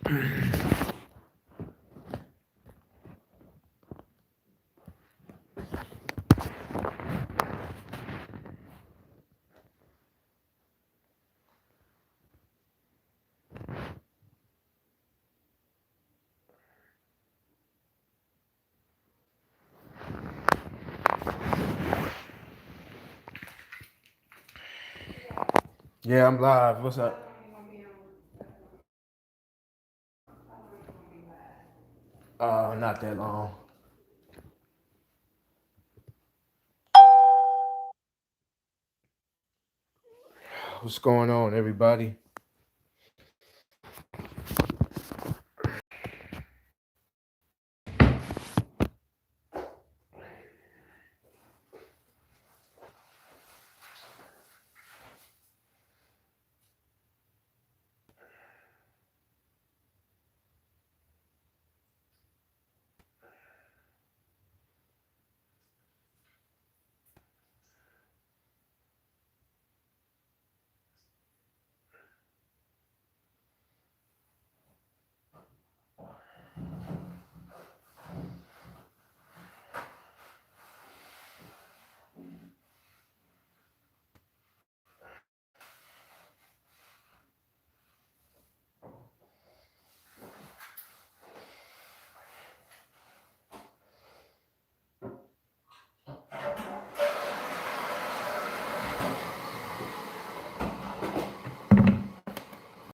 Yeah, I'm live. What's up? Not that long. What's going on, everybody?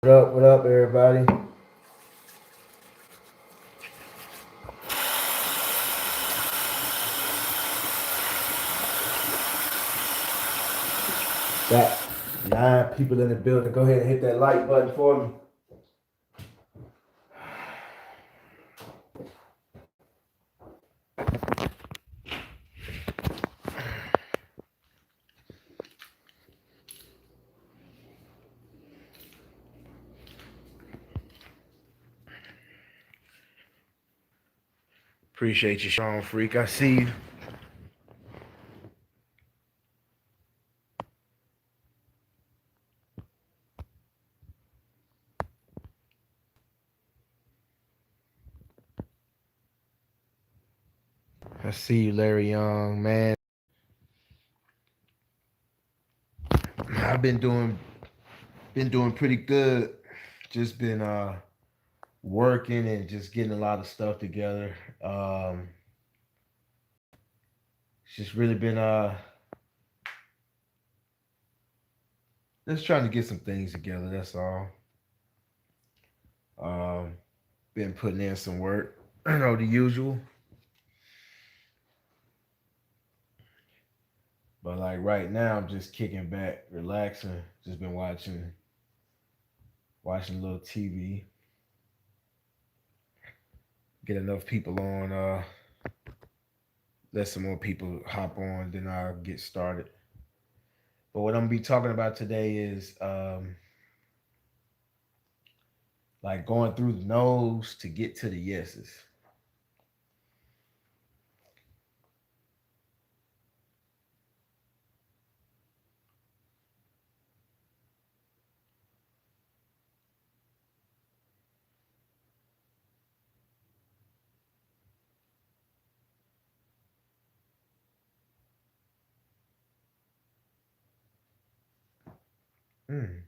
What up? What up, everybody? Got 9 people in the building. Go ahead and hit that like button for me. Appreciate you, Sean Freak. I see you. I see you, Larry Young, man. I've been doing pretty good. Just been working and just getting a lot of stuff together. It's just really been just trying to get some things together. That's all. Um, been putting in some work. The usual. But like right now, I'm just kicking back, relaxing. Just been watching a little TV. Get enough people on. Let some more people hop on, then I'll get started. But what I'm gonna be talking about today is like going through the no's to get to the yeses. Mm.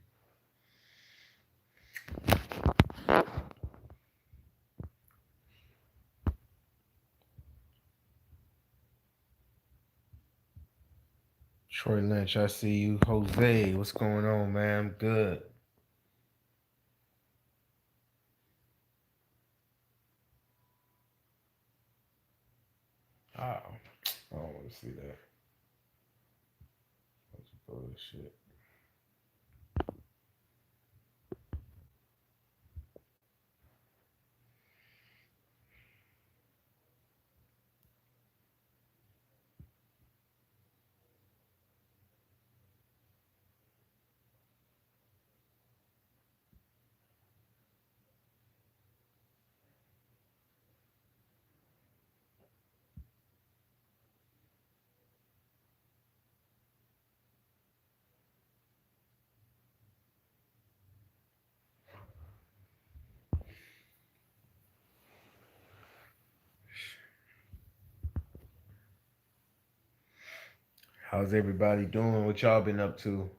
Troy Lynch, I see you. Jose, what's going on, man? I'm good. Oh, I don't want to see that. That's bullshit. How's everybody doing? What y'all been up to?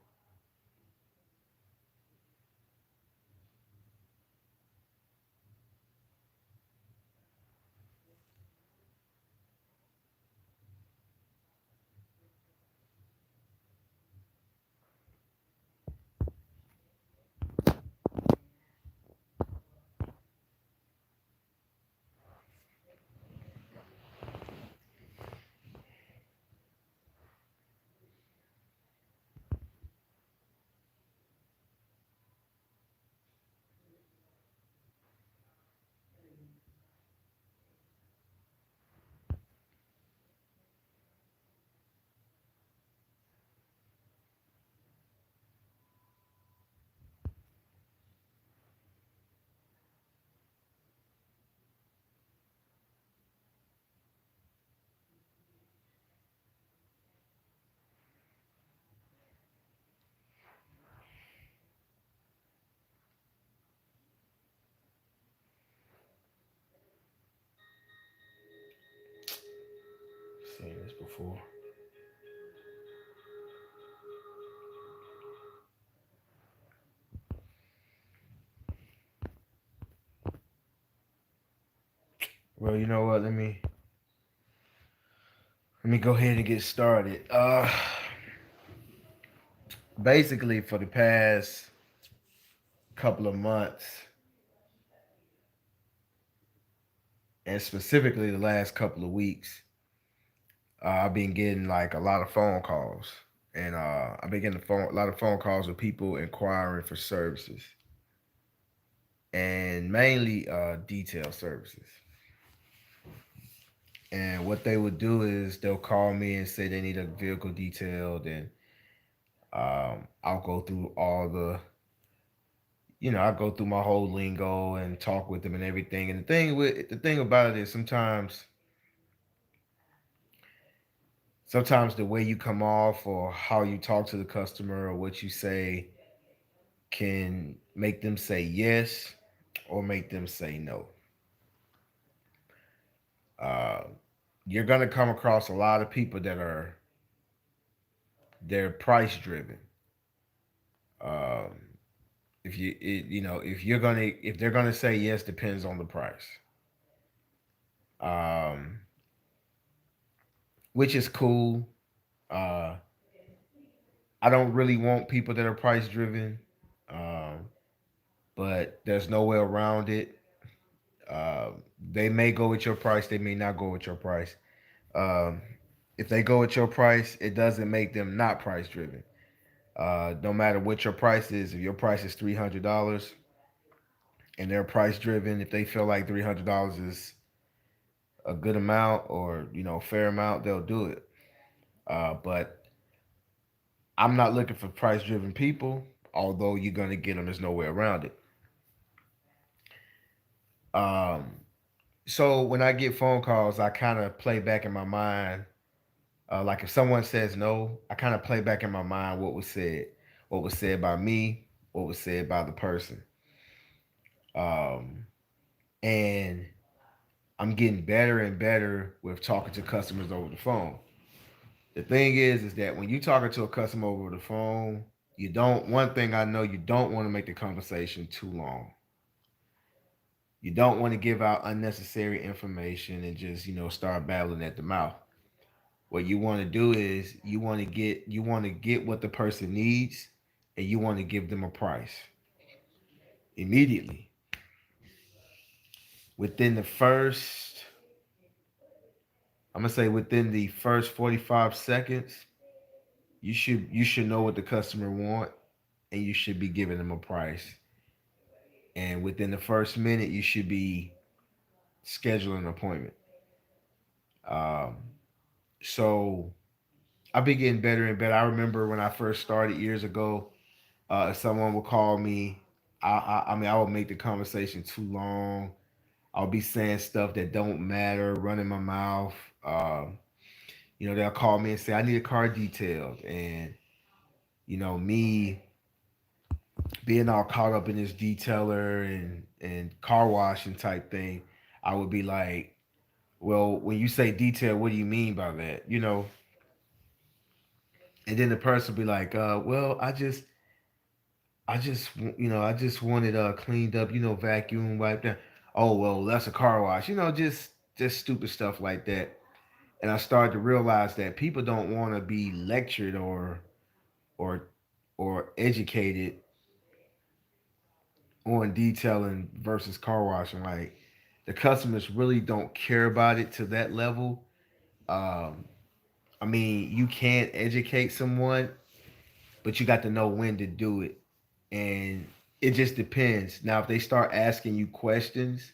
Seen this before. Well, you know what? Let me go ahead and get started. Basically, for the past couple of months, and specifically the last couple of weeks, I've been getting like a lot of phone calls, and I've been getting a lot of phone calls with people inquiring for services, and mainly detail services. And what they would do is they'll call me and say they need a vehicle detailed, and I'll go through I go through my whole lingo and talk with them and everything. And the thing about it is sometimes the way you come off or how you talk to the customer or what you say can make them say yes or make them say no. Uh, you're gonna come across a lot of people that they're price driven. Um, if they're gonna say yes, depends on the price. Um, which is cool. Uh, I don't really want people that are price driven, um, but there's no way around it. They may go with your price, they may not go with your price. Um, if they go with your price, it doesn't make them not price driven. No matter what your price is, if your price is $300 and they're price driven, if they feel like $300 is a good amount or fair amount, they'll do it. But I'm not looking for price driven people. Although you're gonna get them, there's no way around it. Um, so when I get phone calls, I kind of play back in my mind. Like if someone says no, I kind of play back in my mind what was said by me, what was said by the person. Um, and I'm getting better and better with talking to customers over the phone. The thing is that when you talking to a customer over the phone, you don't. One thing I know, you don't want to make the conversation too long. You don't want to give out unnecessary information and just start babbling at the mouth. What you want to do is you want to get what the person needs, and you want to give them a price immediately within the first. I'm gonna say within the first 45 seconds, you should know what the customer want, and you should be giving them a price. And within the first minute, you should be scheduling an appointment. Um, so I've been getting better and better. I remember when I first started years ago, if someone would call me, I mean, I would make the conversation too long. I'll be saying stuff that don't matter, running my mouth. They'll call me and say, I need a car detailed. And, me being all caught up in this detailer and car washing type thing, I would be like, well, when you say detail, what do you mean by that? And then the person be like, well, I just wanted cleaned up, vacuum wiped down. Oh well, that's a car wash. Just stupid stuff like that. And I started to realize that people don't want to be lectured or or educated on detailing versus car washing. Like the customers really don't care about it to that level. Um, I mean, you can educate someone, but you got to know when to do it, and it just depends. Now, if they start asking you questions,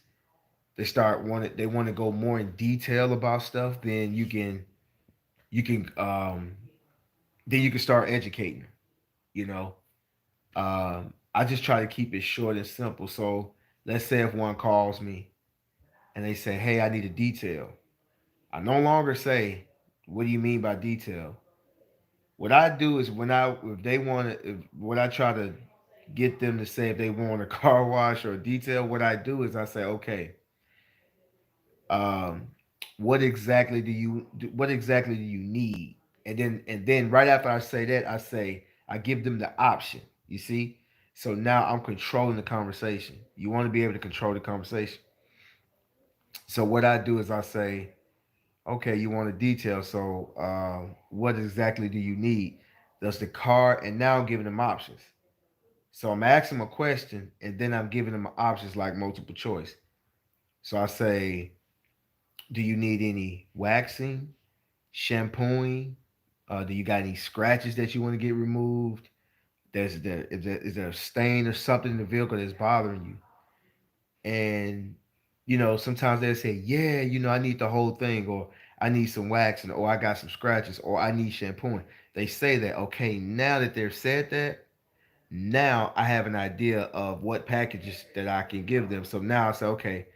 they want to go more in detail about stuff, then you can then you can start educating. You know, I just try to keep it short and simple. So let's say if one calls me and they say, "Hey, I need a detail," I no longer say, "What do you mean by detail?" What I do is if they want to, what I try to get them to say if they want a car wash or a detail, what I do is I say, okay, um, what exactly do you need? And then right after I say that, I give them the option. You see, so now I'm controlling the conversation. You want to be able to control the conversation. So what I do is I say, okay, you want a detail. So what exactly do you need? Does the car? And now I'm giving them options. So I'm asking them a question, and then I'm giving them options like multiple choice. So I say, do you need any waxing, shampooing? Do you got any scratches that you want to get removed? Is there a stain or something in the vehicle that's bothering you? And sometimes they say, yeah, I need the whole thing, or I need some waxing, or I got some scratches, or I need shampooing. They say that. Okay, now that they've said that, now I have an idea of what packages that I can give them. So now I say, okay,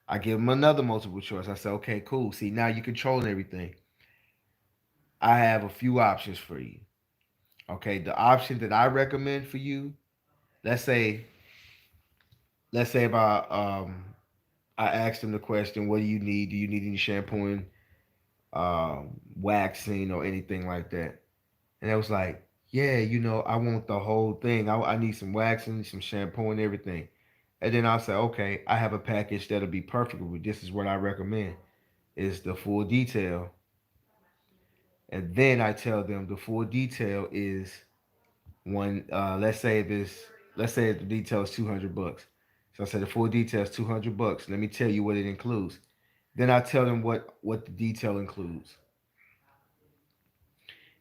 I give them another multiple choice. I say, okay, cool. See, now you control everything. I have a few options for you. Okay, the option that I recommend for you, let's say, if I asked them the question, what do you need? Do you need any shampooing, waxing, or anything like that? And it was like, yeah, I want the whole thing. I need some waxing, some shampoo, and everything. And then I'll say, okay, I have a package that'll be perfect with. This is what I recommend. Is the full detail. And then I tell them the full detail is one. Let's say the detail is $200. So I said the full detail is $200. Let me tell you what it includes. Then I tell them what the detail includes,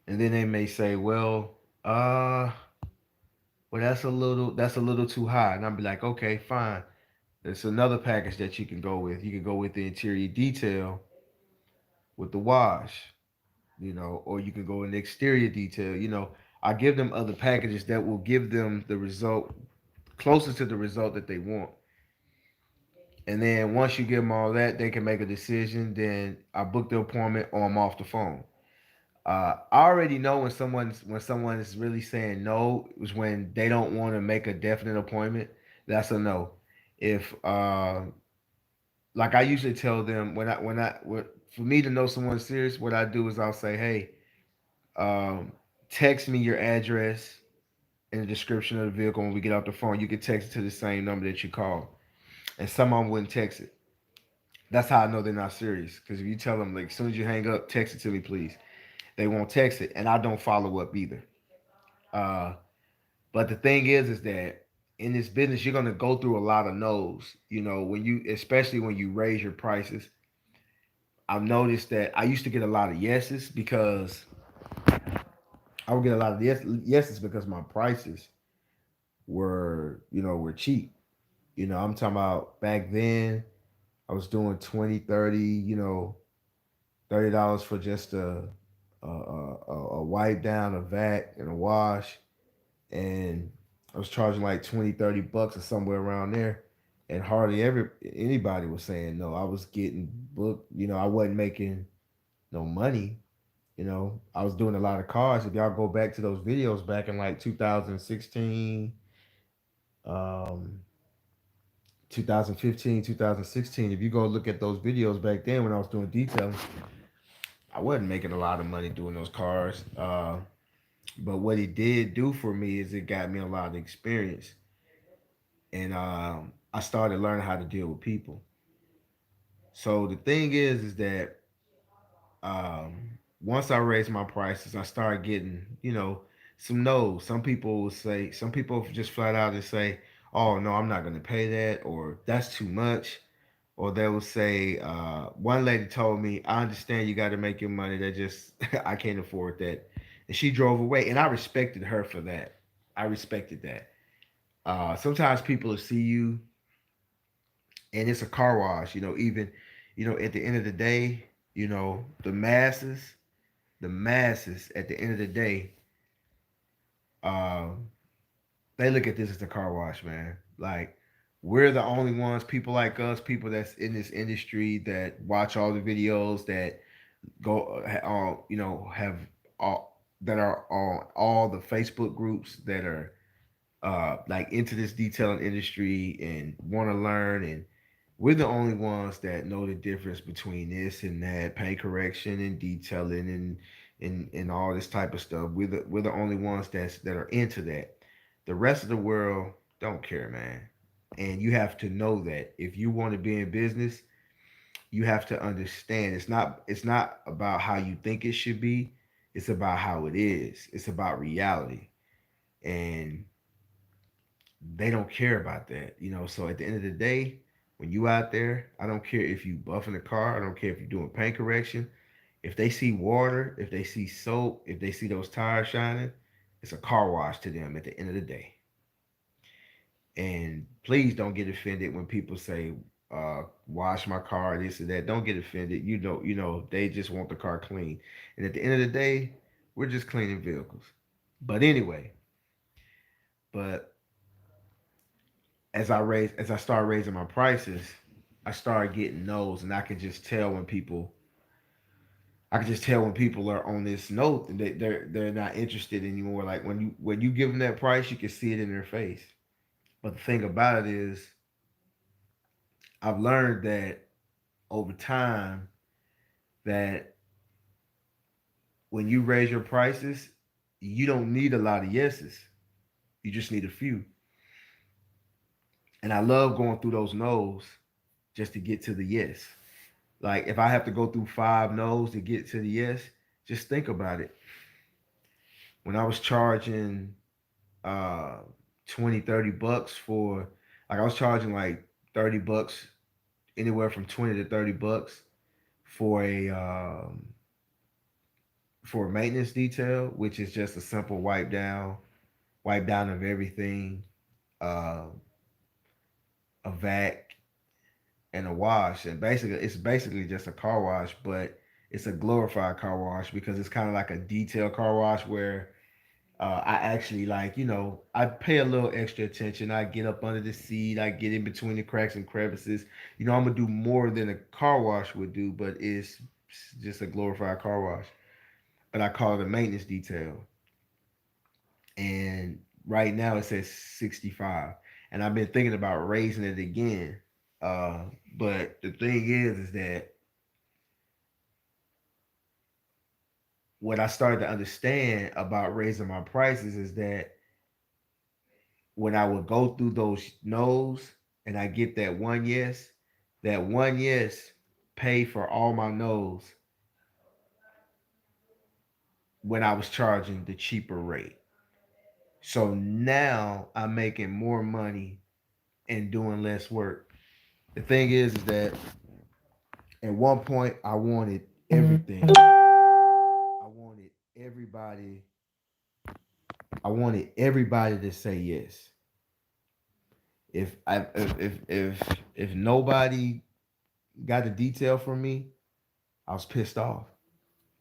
and then they may say, uh, well, that's a little too high, and I'll be like, okay, fine. There's another package that you can go with. You can go with the interior detail with the wash, or you can go in the exterior detail. I give them other packages that will give them the result closer to the result that they want. And then once you give them all that, they can make a decision. Then I book the appointment or I'm off the phone. I already know when someone is really saying no is when they don't want to make a definite appointment. That's a no. If like I usually tell them for me to know someone's serious, what I do is I'll say, hey, text me your address and the description of the vehicle when we get off the phone. You can text it to the same number that you call, and some of them wouldn't text it. That's how I know they're not serious. Because if you tell them like as soon as you hang up, text it to me, please. They won't text it, and I don't follow up either. Uh, but the thing is that in this business, you're gonna go through a lot of no's. Especially when you raise your prices. I've noticed that I used to get a lot of yeses because I would get a lot of yeses because my prices were cheap. I'm talking about back then. I was doing 20, 30. $30 for just a wipe down, a vac, and a wash, and I was charging like 20, $30 or somewhere around there, and hardly anybody was saying no. I was getting booked. I wasn't making no money. I was doing a lot of cars. If y'all go back to those videos back in like 2016, um, 2015, 2016, if you go look at those videos back then when I was doing detailing, I wasn't making a lot of money doing those cars. But what it did do for me is it got me a lot of experience, and I started learning how to deal with people. So the thing is that once I raised my prices, I started getting, some no's. Some people will say, some people just flat out and say, "Oh no, I'm not going to pay that," or "That's too much." Or they will say, one lady told me, "I understand you got to make your money. That just I can't afford that," and she drove away. And I respected her for that. I respected that. Sometimes people will see you, and it's a car wash. Even at the end of the day, the masses at the end of the day, um, they look at this as a car wash, man. Like, we're the only ones, people like us, people that's in this industry that watch all the videos, that go, have all that are on all the Facebook groups that are like into this detailing industry and want to learn. And we're the only ones that know the difference between this and that, paint correction and detailing, and all this type of stuff. We're the only ones that are into that. The rest of the world don't care, man. And you have to know that if you want to be in business, you have to understand it's not about how you think it should be. It's about how it is. It's about reality. And they don't care about that. So at the end of the day, when you out there, I don't care if you buffing the car, I don't care if you're doing paint correction. If they see water, if they see soap, if they see those tires shining, it's a car wash to them at the end of the day. And please don't get offended when people say, wash my car, this or that. Don't get offended. They just want the car clean. And at the end of the day, we're just cleaning vehicles. But anyway, but as I started raising my prices, I started getting no's, and I can just tell when people are on this note and they're not interested anymore. Like when you give them that price, you can see it in their face. But the thing about it is, I've learned that over time that when you raise your prices, you don't need a lot of yeses. You just need a few. And I love going through those no's just to get to the yes. Like, if I have to go through 5 no's to get to the yes, just think about it. When I was charging uh 20, $30 for, like, I was charging like $30, anywhere from 20 to $30 for a maintenance detail, which is just a simple wipe down of everything, uh, a vac and a wash. And basically, it's basically just a car wash, but it's a glorified car wash because it's kind of like a detail car wash where I actually, like, I pay a little extra attention. I get up under the seat. I get in between the cracks and crevices. I'm gonna do more than a car wash would do, but it's just a glorified car wash. But I call it a maintenance detail. And right now it says 65, and I've been thinking about raising it again. Uh, but the thing is that what I started to understand about raising my prices is that when I would go through those no's and I get that one yes pay for all my no's when I was charging the cheaper rate. So now I'm making more money and doing less work. The thing is that at one point I wanted everything. I wanted everybody. I wanted everybody to say yes. If nobody got a detail from me, I was pissed off.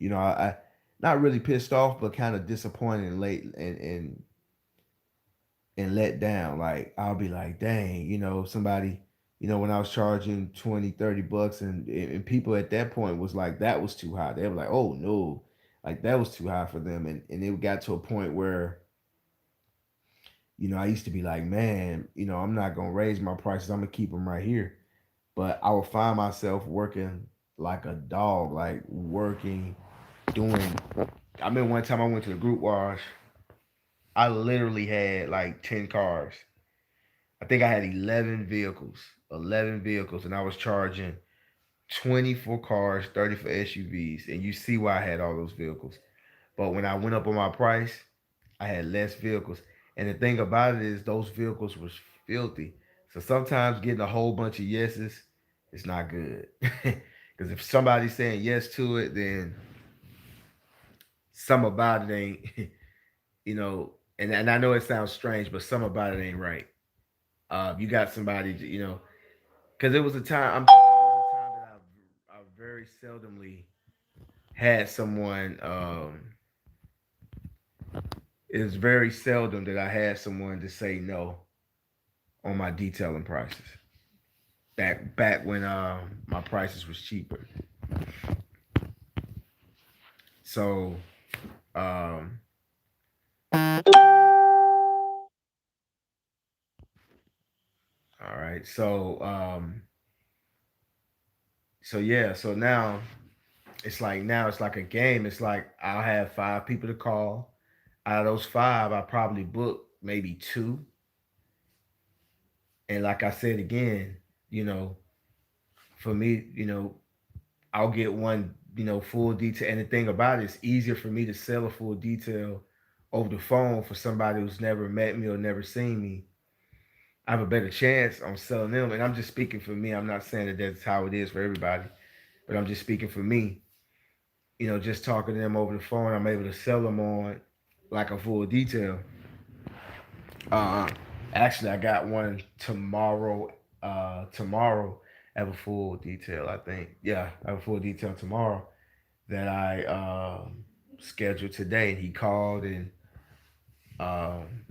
I not really pissed off, but kind of disappointed and late and let down. Like, I'll be like, dang, somebody, when I was charging 20, $30, and people at that point was like, that was too high. They were like, oh no, like, that was too high for them. And it got to a point where, I used to be like, man, I'm not gonna raise my prices. I'm gonna keep them right here. But I would find myself working like a dog, like working, doing I remember one time I went to the group wash. I literally had like 10 cars. I think I had 11 vehicles. 11 vehicles, and I was charging 20 for cars, 30 for SUVs. And you see why I had all those vehicles. But when I went up on my price, I had less vehicles. And the thing about it is those vehicles was filthy. So sometimes getting a whole bunch of yeses is not good. Because if somebody's saying yes to it, then some about it ain't, and I know it sounds strange, but some about it ain't right. You got somebody, because it was a time, I'm telling you, it was a time that I very seldomly had someone, it was very seldom that I had someone to say no on my detailing prices. Back when my prices was cheaper. So um all right. So yeah, so now it's like a game. It's like I'll have five people to call. Out of those five, I probably book maybe two. And like I said again, you know, for me, I'll get one, full detail. And the thing about it, it's easier for me to sell a full detail over the phone for somebody who's never met me or never seen me. I have a better chance on selling them. And I'm just speaking for me. I'm not saying that that's how it is for everybody, but I'm just speaking for me. Just talking to them over the phone, I'm able to sell them on like a full detail. Uh, Actually, I got one tomorrow. Tomorrow, I have a full detail. I think, yeah, I have a full detail tomorrow that I scheduled today. He called and um,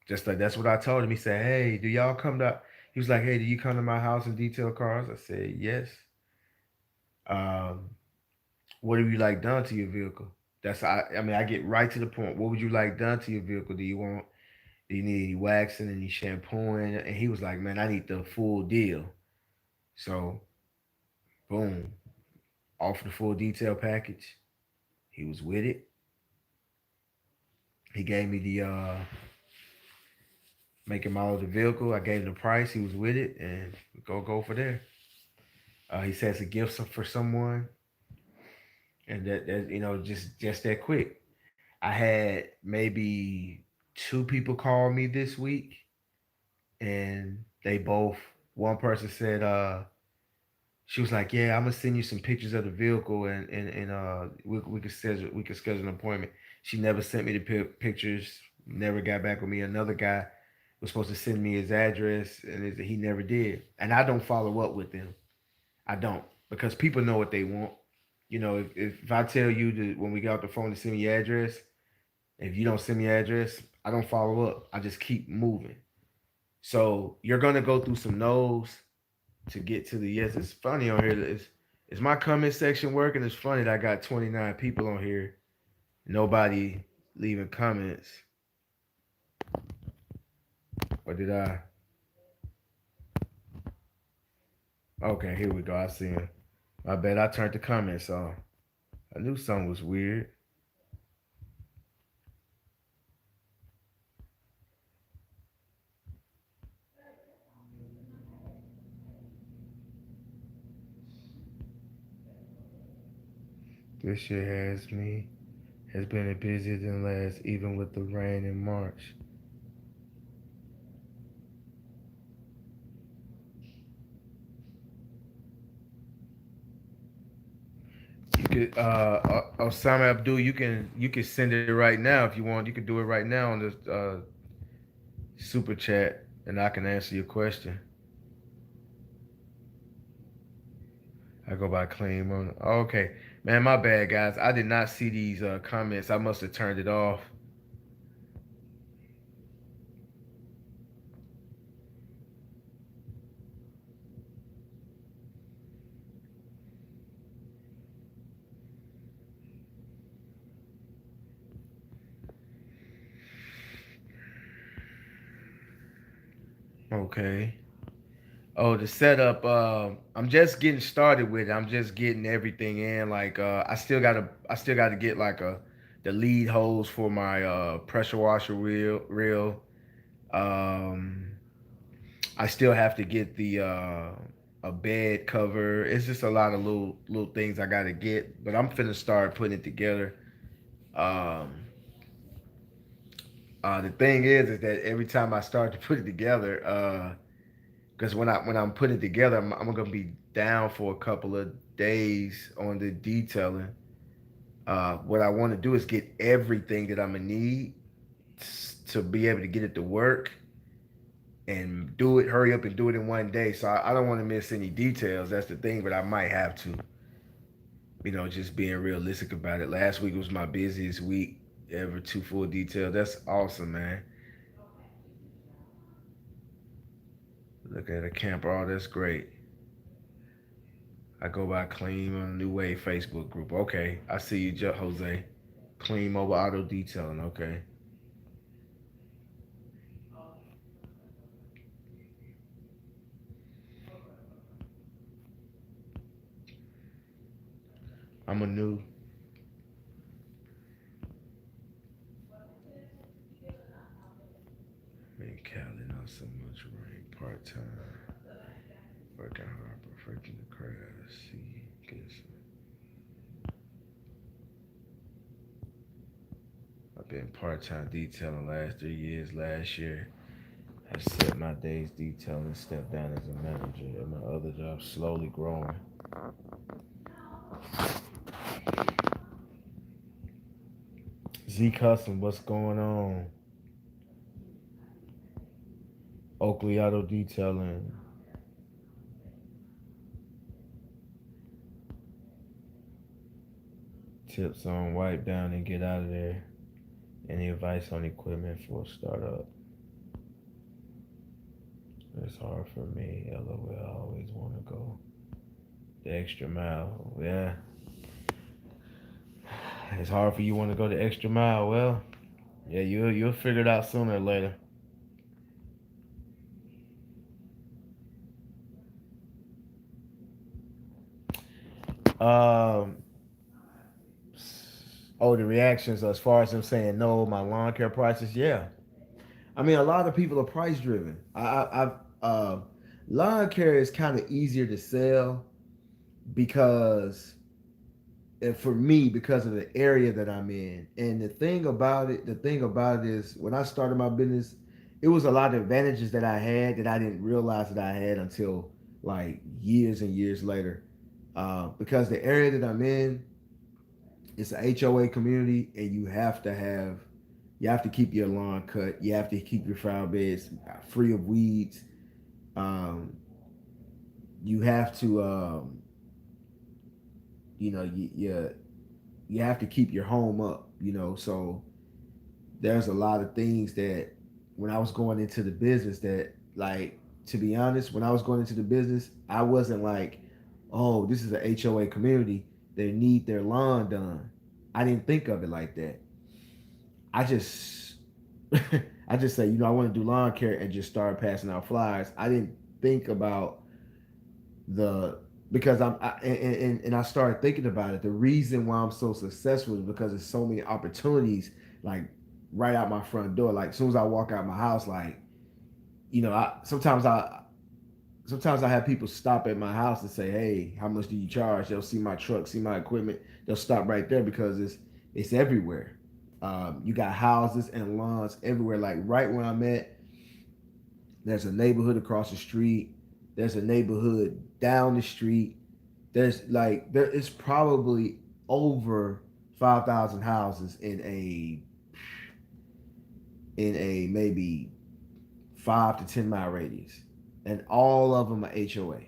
just like that's what I told him. He said, "Hey, do y'all come to?" He was like, "Hey, do you come to my house and detail cars?" I said, "Yes." Um, what have you like done to your vehicle? I mean, I get right to the point. What would you like done to your vehicle? Do you need any waxing, any shampooing? And he was like, "Man, I need the full deal." So, boom, offer the full detail package. He was with it. He gave me the make him out of the vehicle. I gave him the price. He was with it, and go for there. He says a gift for someone, and that just that quick. I had maybe two people call me this week, and they both. One person said, she was like, "Yeah, I'm gonna send you some pictures of the vehicle, and we could schedule an appointment." She never sent me the pictures. Never got back with me. Another guy was supposed to send me his address, and he never did. And I don't follow up with them. I don't, because people know what they want. If I tell you to when we get off the phone to send me your address, if you don't send me your address, I don't follow up. I just keep moving. So you're gonna go through some no's to get to the yes. It's funny on here. Is my comment section working? It's funny that I got 29 people on here. Nobody leaving comments. Or did I? Okay, here we go. I see him. I bet I turned the comments off. I knew something was weird. This year has been busier than last, even with the rain in March. You could, Osama Abdul, you can send it right now if you want. You could do it right now on this super chat, and I can answer your question. I go by claim on. Okay, man, my bad, guys. I did not see these comments. I must have turned it off. Okay. Oh, the setup. I'm just getting started with it. I'm just getting everything in. Like, I still gotta get like the lead hose for my pressure washer reel. Um, I still have to get the a bed cover. It's just a lot of little things I gotta get, but I'm finna start putting it together. Um, the thing is that every time I start to put it together, because when I'm putting it together, I'm gonna be down for a couple of days on the detailing. What I want to do is get everything that I'm gonna need to be able to get it to work and do it. Hurry up and do it in one day. So I don't want to miss any details. That's the thing, but I might have to. Just being realistic about it. Last week was my busiest week ever. 2 full details. That's awesome, man. Look at a camper. Oh, that's great. I go by Clean on the New Wave Facebook group. Okay, I see you, Jose. Clean Mobile Auto Detailing. Okay. I'm a new. Man, Cali, not so much rain. Part time. Working hard, perfecting the craft. See, guess. I've been part time detailing last 3 years. Last year, I set my days detailing and stepped down as a manager. And my other job slowly growing. Z Custom, what's going on? Oakley Auto Detailing. Tips on wipe down and get out of there. Any advice on equipment for a startup? It's hard for me. LOL, I always want to go the extra mile. Yeah, it's hard for you want to go the extra mile. Well, yeah, you'll figure it out sooner or later. Um, oh, the reactions as far as them saying no, my lawn care prices. Yeah, I mean a lot of people are price driven. I've lawn care is kind of easier to sell because and for me because of the area that I'm in. And the thing about it is when I started my business, it was a lot of advantages that I had that I didn't realize that I had until like years and years later. Because the area that I'm in, it's an HOA community, and you have to keep your lawn cut. You have to keep your flower beds free of weeds. Um, you have to, you have to keep your home up. So there's a lot of things that when I was going into the business that like to be honest, when I was going into the business, I wasn't like, oh, this is a HOA community. They need their lawn done. I didn't think of it like that. I just I just say, I want to do lawn care and just start passing out flyers. I didn't think about the because and I started thinking about it. The reason why I'm so successful is because there's so many opportunities like right out my front door. Like as soon as I walk out my house, like sometimes I have people stop at my house and say, "Hey, how much do you charge?" They'll see my truck, see my equipment. They'll stop right there because it's everywhere. You got houses and lawns everywhere. Like right where I'm at, there's a neighborhood across the street. There's a neighborhood down the street. There is probably over 5,000 houses in a maybe 5 to 10 mile radius, and all of them are HOA.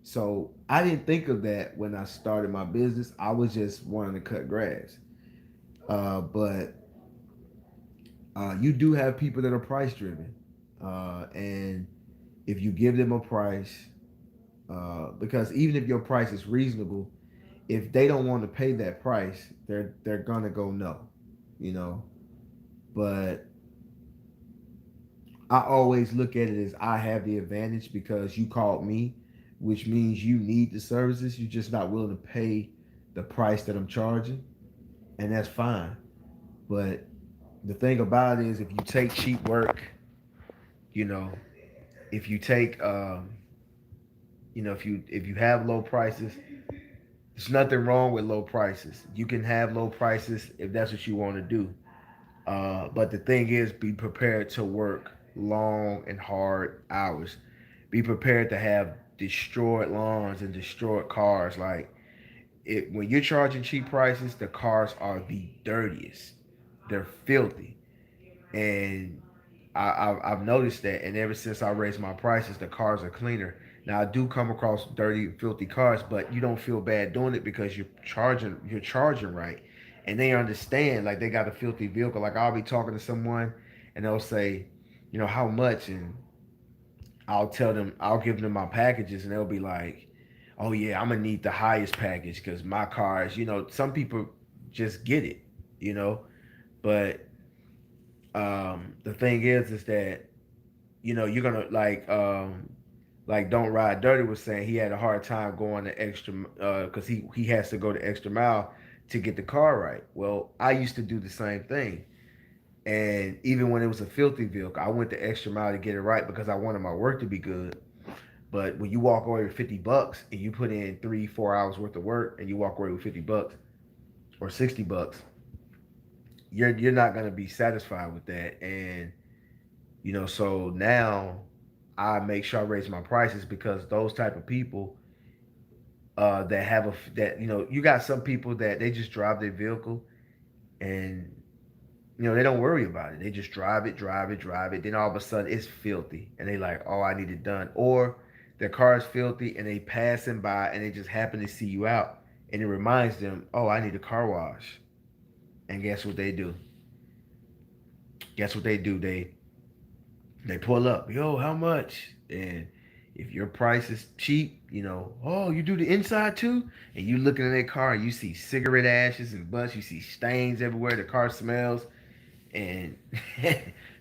So I didn't think of that when I started my business. I was just wanting to cut grass. But you do have people that are price driven, and if you give them a price, because even if your price is reasonable, if they don't want to pay that price, they're gonna go no, you know. But I always look at it as I have the advantage because you called me, which means you need the services. You're just not willing to pay the price that I'm charging. and that's fine. But the thing about it is, if you take cheap work, you know, if you take, if you have low prices, there's nothing wrong with low prices. You can have low prices if that's what you want to do. But the thing is, be prepared to work long and hard hours. Be prepared to have destroyed lawns and destroyed cars. Like when you're charging cheap prices, the cars are the dirtiest. They're filthy, and I've noticed that. And ever since I raised my prices, the cars are cleaner. Now I do come across dirty, filthy cars, but you don't feel bad doing it because you're charging right, and they understand. Like they got a filthy vehicle. Like I'll be talking to someone, and they'll say, how much, and I'll give them my packages, and they'll be like, oh yeah, I'm gonna need the highest package because my cars. Some people just get it, you know, but the thing is that you're gonna like Don't Ride Dirty was saying he had a hard time going the extra because he has to go the extra mile to get the car right. Well, I used to do the same thing, and even when it was a filthy vehicle, I went the extra mile to get it right because I wanted my work to be good. But when you walk away with $50 and you put in 3-4 hours worth of work and you walk away with $50 or $60, you're not gonna be satisfied with that. And so now I make sure I raise my prices because those type of people that have a that you got some people that they just drive their vehicle and they don't worry about it. They just drive it, drive it, drive it. Then all of a sudden it's filthy and they like, oh, I need it done. Or their car is filthy and they passing by and they just happen to see you out and it reminds them, oh, I need a car wash. And guess what they do? Guess what they do? They pull up, yo, how much? And if your price is cheap, oh, you do the inside too? And you looking in their car and you see cigarette ashes and butts, you see stains everywhere, the car smells, and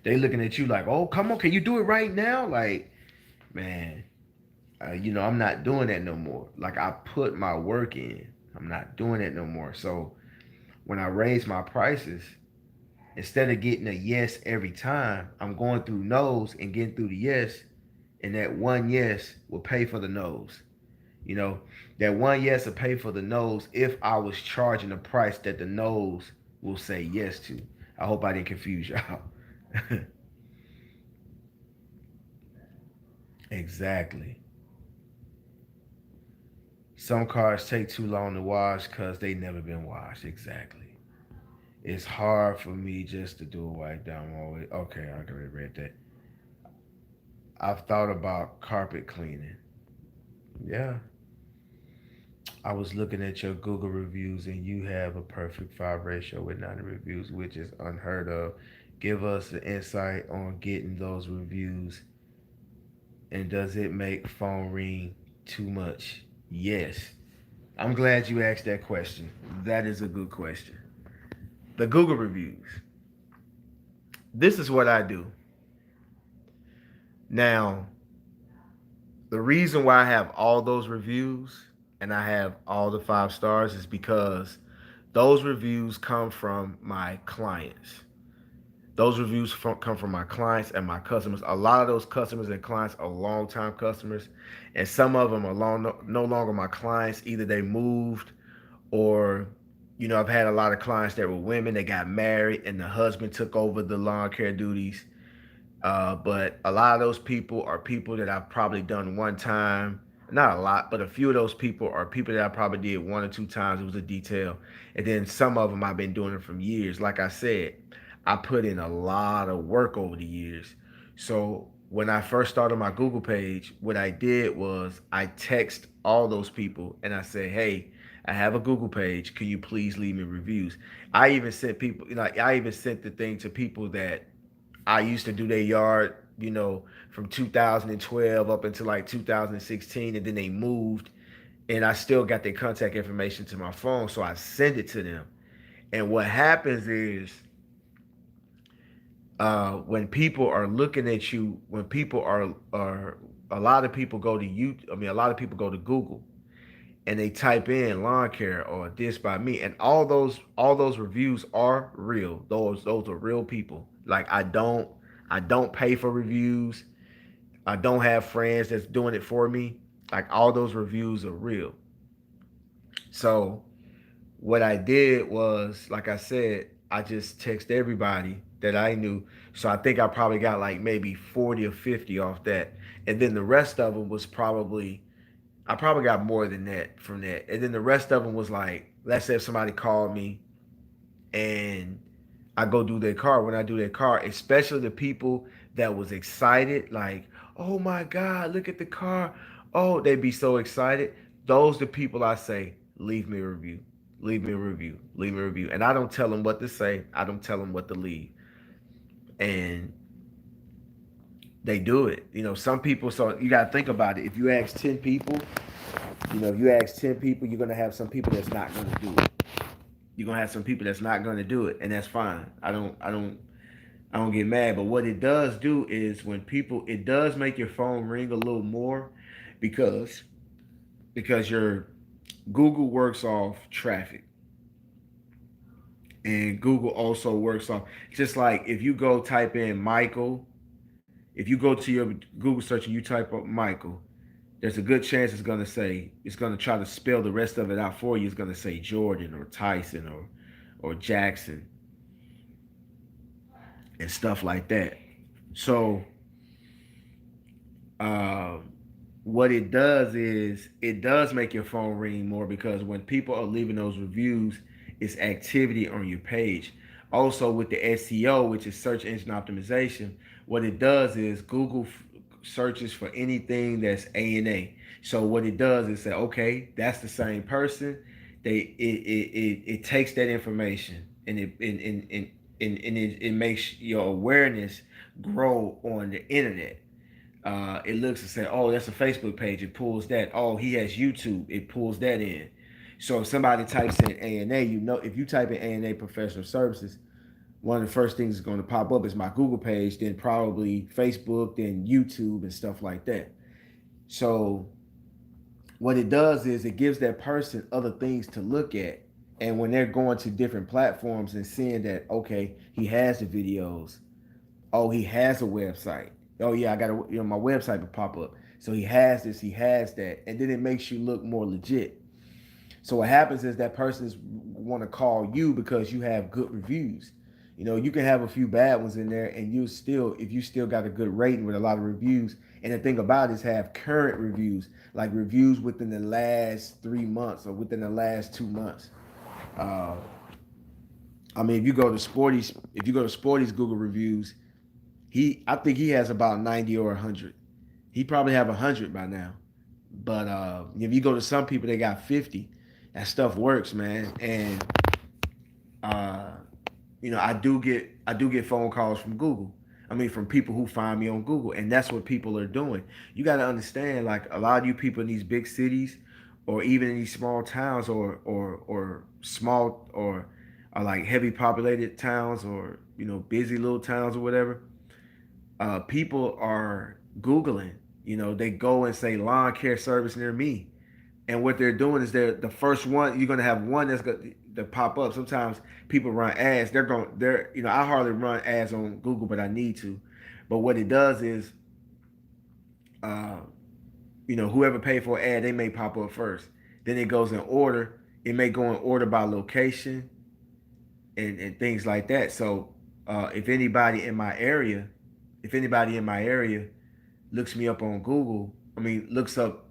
they looking at you like, oh, come on, can you do it right now? Like, man, I'm not doing that no more. Like, I put my work in. I'm not doing it no more. So when I raise my prices, instead of getting a yes every time, I'm going through no's and getting through the yes, and that one yes will pay for the no's. You know, that one yes will pay for the no's if I was charging a price that the no's will say yes to. I hope I didn't confuse y'all. Exactly. Some cars take too long to wash because they never been washed. Exactly. It's hard for me just to do a wipe down always. Okay, I already read that. I've thought about carpet cleaning. Yeah, I was looking at your Google reviews and you have a perfect 5 ratio with 90 reviews, which is unheard of. Give us an insight on getting those reviews and does it make phone ring too much? Yes. I'm glad you asked that question. That is a good question. The Google reviews. This is what I do. Now, the reason why I have all those reviews and I have all the 5 stars is because those reviews come from my clients. Those reviews come from my clients and my customers. A lot of those customers and clients are long-time customers, and some of them are no longer my clients. Either they moved, or I've had a lot of clients that were women. They got married, and the husband took over the lawn care duties. But a lot of those people are people that I've probably done one time. Not a lot, but a few of those people are people that I probably did 1 or 2 times. It was a detail. And then some of them I've been doing it from years. Like I said, I put in a lot of work over the years. So when I first started my Google page, what I did was I text all those people and I said, hey, I have a Google page. Can you please leave me reviews? I even sent people, I even sent the thing to people that I used to do their yard, from 2012 up until like 2016, and then they moved, and I still got their contact information to my phone, so I send it to them. And what happens is, when people are looking at you, when people are a lot of people go to you, I mean, a lot of people go to Google, and they type in lawn care or this by me, and all those reviews are real. Those are real people. Like I don't pay for reviews. I don't have friends that's doing it for me. Like all those reviews are real. So what I did was, like I said, I just text everybody that I knew. So I think I probably got like maybe 40 or 50 off that. And then the rest of them was probably, I probably got more than that from that. And then the rest of them was like, let's say if somebody called me and I go do their car. When I do their car, especially the people that was excited, like, oh my God, look at the car. Oh, they'd be so excited. Those the people I say, leave me a review. Leave me a review. Leave me a review. And I don't tell them what to say. I don't tell them what to leave. And they do it. Some people, so you got to think about it. If you ask 10 people, if you ask 10 people, you're going to have some people that's not going to do it. You're going to have some people that's not going to do it. And that's fine. I don't get mad, but what it does do is when people, it does make your phone ring a little more because your Google works off traffic, and Google also works off, just like if you go type in Michael, if you go to your Google search and you type up Michael, there's a good chance it's gonna try to spell the rest of it out for you. It's gonna say Jordan or Tyson or Jackson and stuff like that. So uh, what it does is it does make your phone ring more because when people are leaving those reviews, it's activity on your page. Also with the SEO, which is search engine optimization, what it does is Google searches for anything that's A&A. So what it does is say, okay, that's the same person. It takes that information and it makes your awareness grow on the internet. It looks and say, oh, that's a Facebook page. It pulls that. Oh, he has YouTube. It pulls that in. So if somebody types in A&A, if you type in A&A professional services, one of the first things that's going to pop up is my Google page, then probably Facebook, then YouTube and stuff like that. So what it does is it gives that person other things to look at. And when they're going to different platforms and seeing that, okay, he has the videos. Oh, he has a website. Oh yeah, I got my website will pop up. So he has this, he has that, and then it makes you look more legit. So what happens is that person's want to call you because you have good reviews. You can have a few bad ones in there, and if you still got a good rating with a lot of reviews. And the thing about it is have current reviews, like reviews within the last 3 months or within the last 2 months. Uh, I mean, if you go to Sporty's Google reviews, I think he has about 90 or 100. He probably have 100 by now. But if you go to some people, they got 50. That stuff works, man. And uh, I do get phone calls from Google. I mean, from people who find me on Google, and that's what people are doing. You got to understand, like a lot of you people in these big cities, or even in these small towns, or small or like heavy populated towns, or busy little towns or whatever. People are Googling. They go and say lawn care service near me, and what they're doing is they're the first one. You're gonna have one that's going to pop up. Sometimes people run ads. I hardly run ads on Google, but I need to. But what it does is, uh, whoever paid for an ad, they may pop up first. Then it goes in order. It may go in order by location and things like that. So if anybody in my area, looks me up on Google, looks up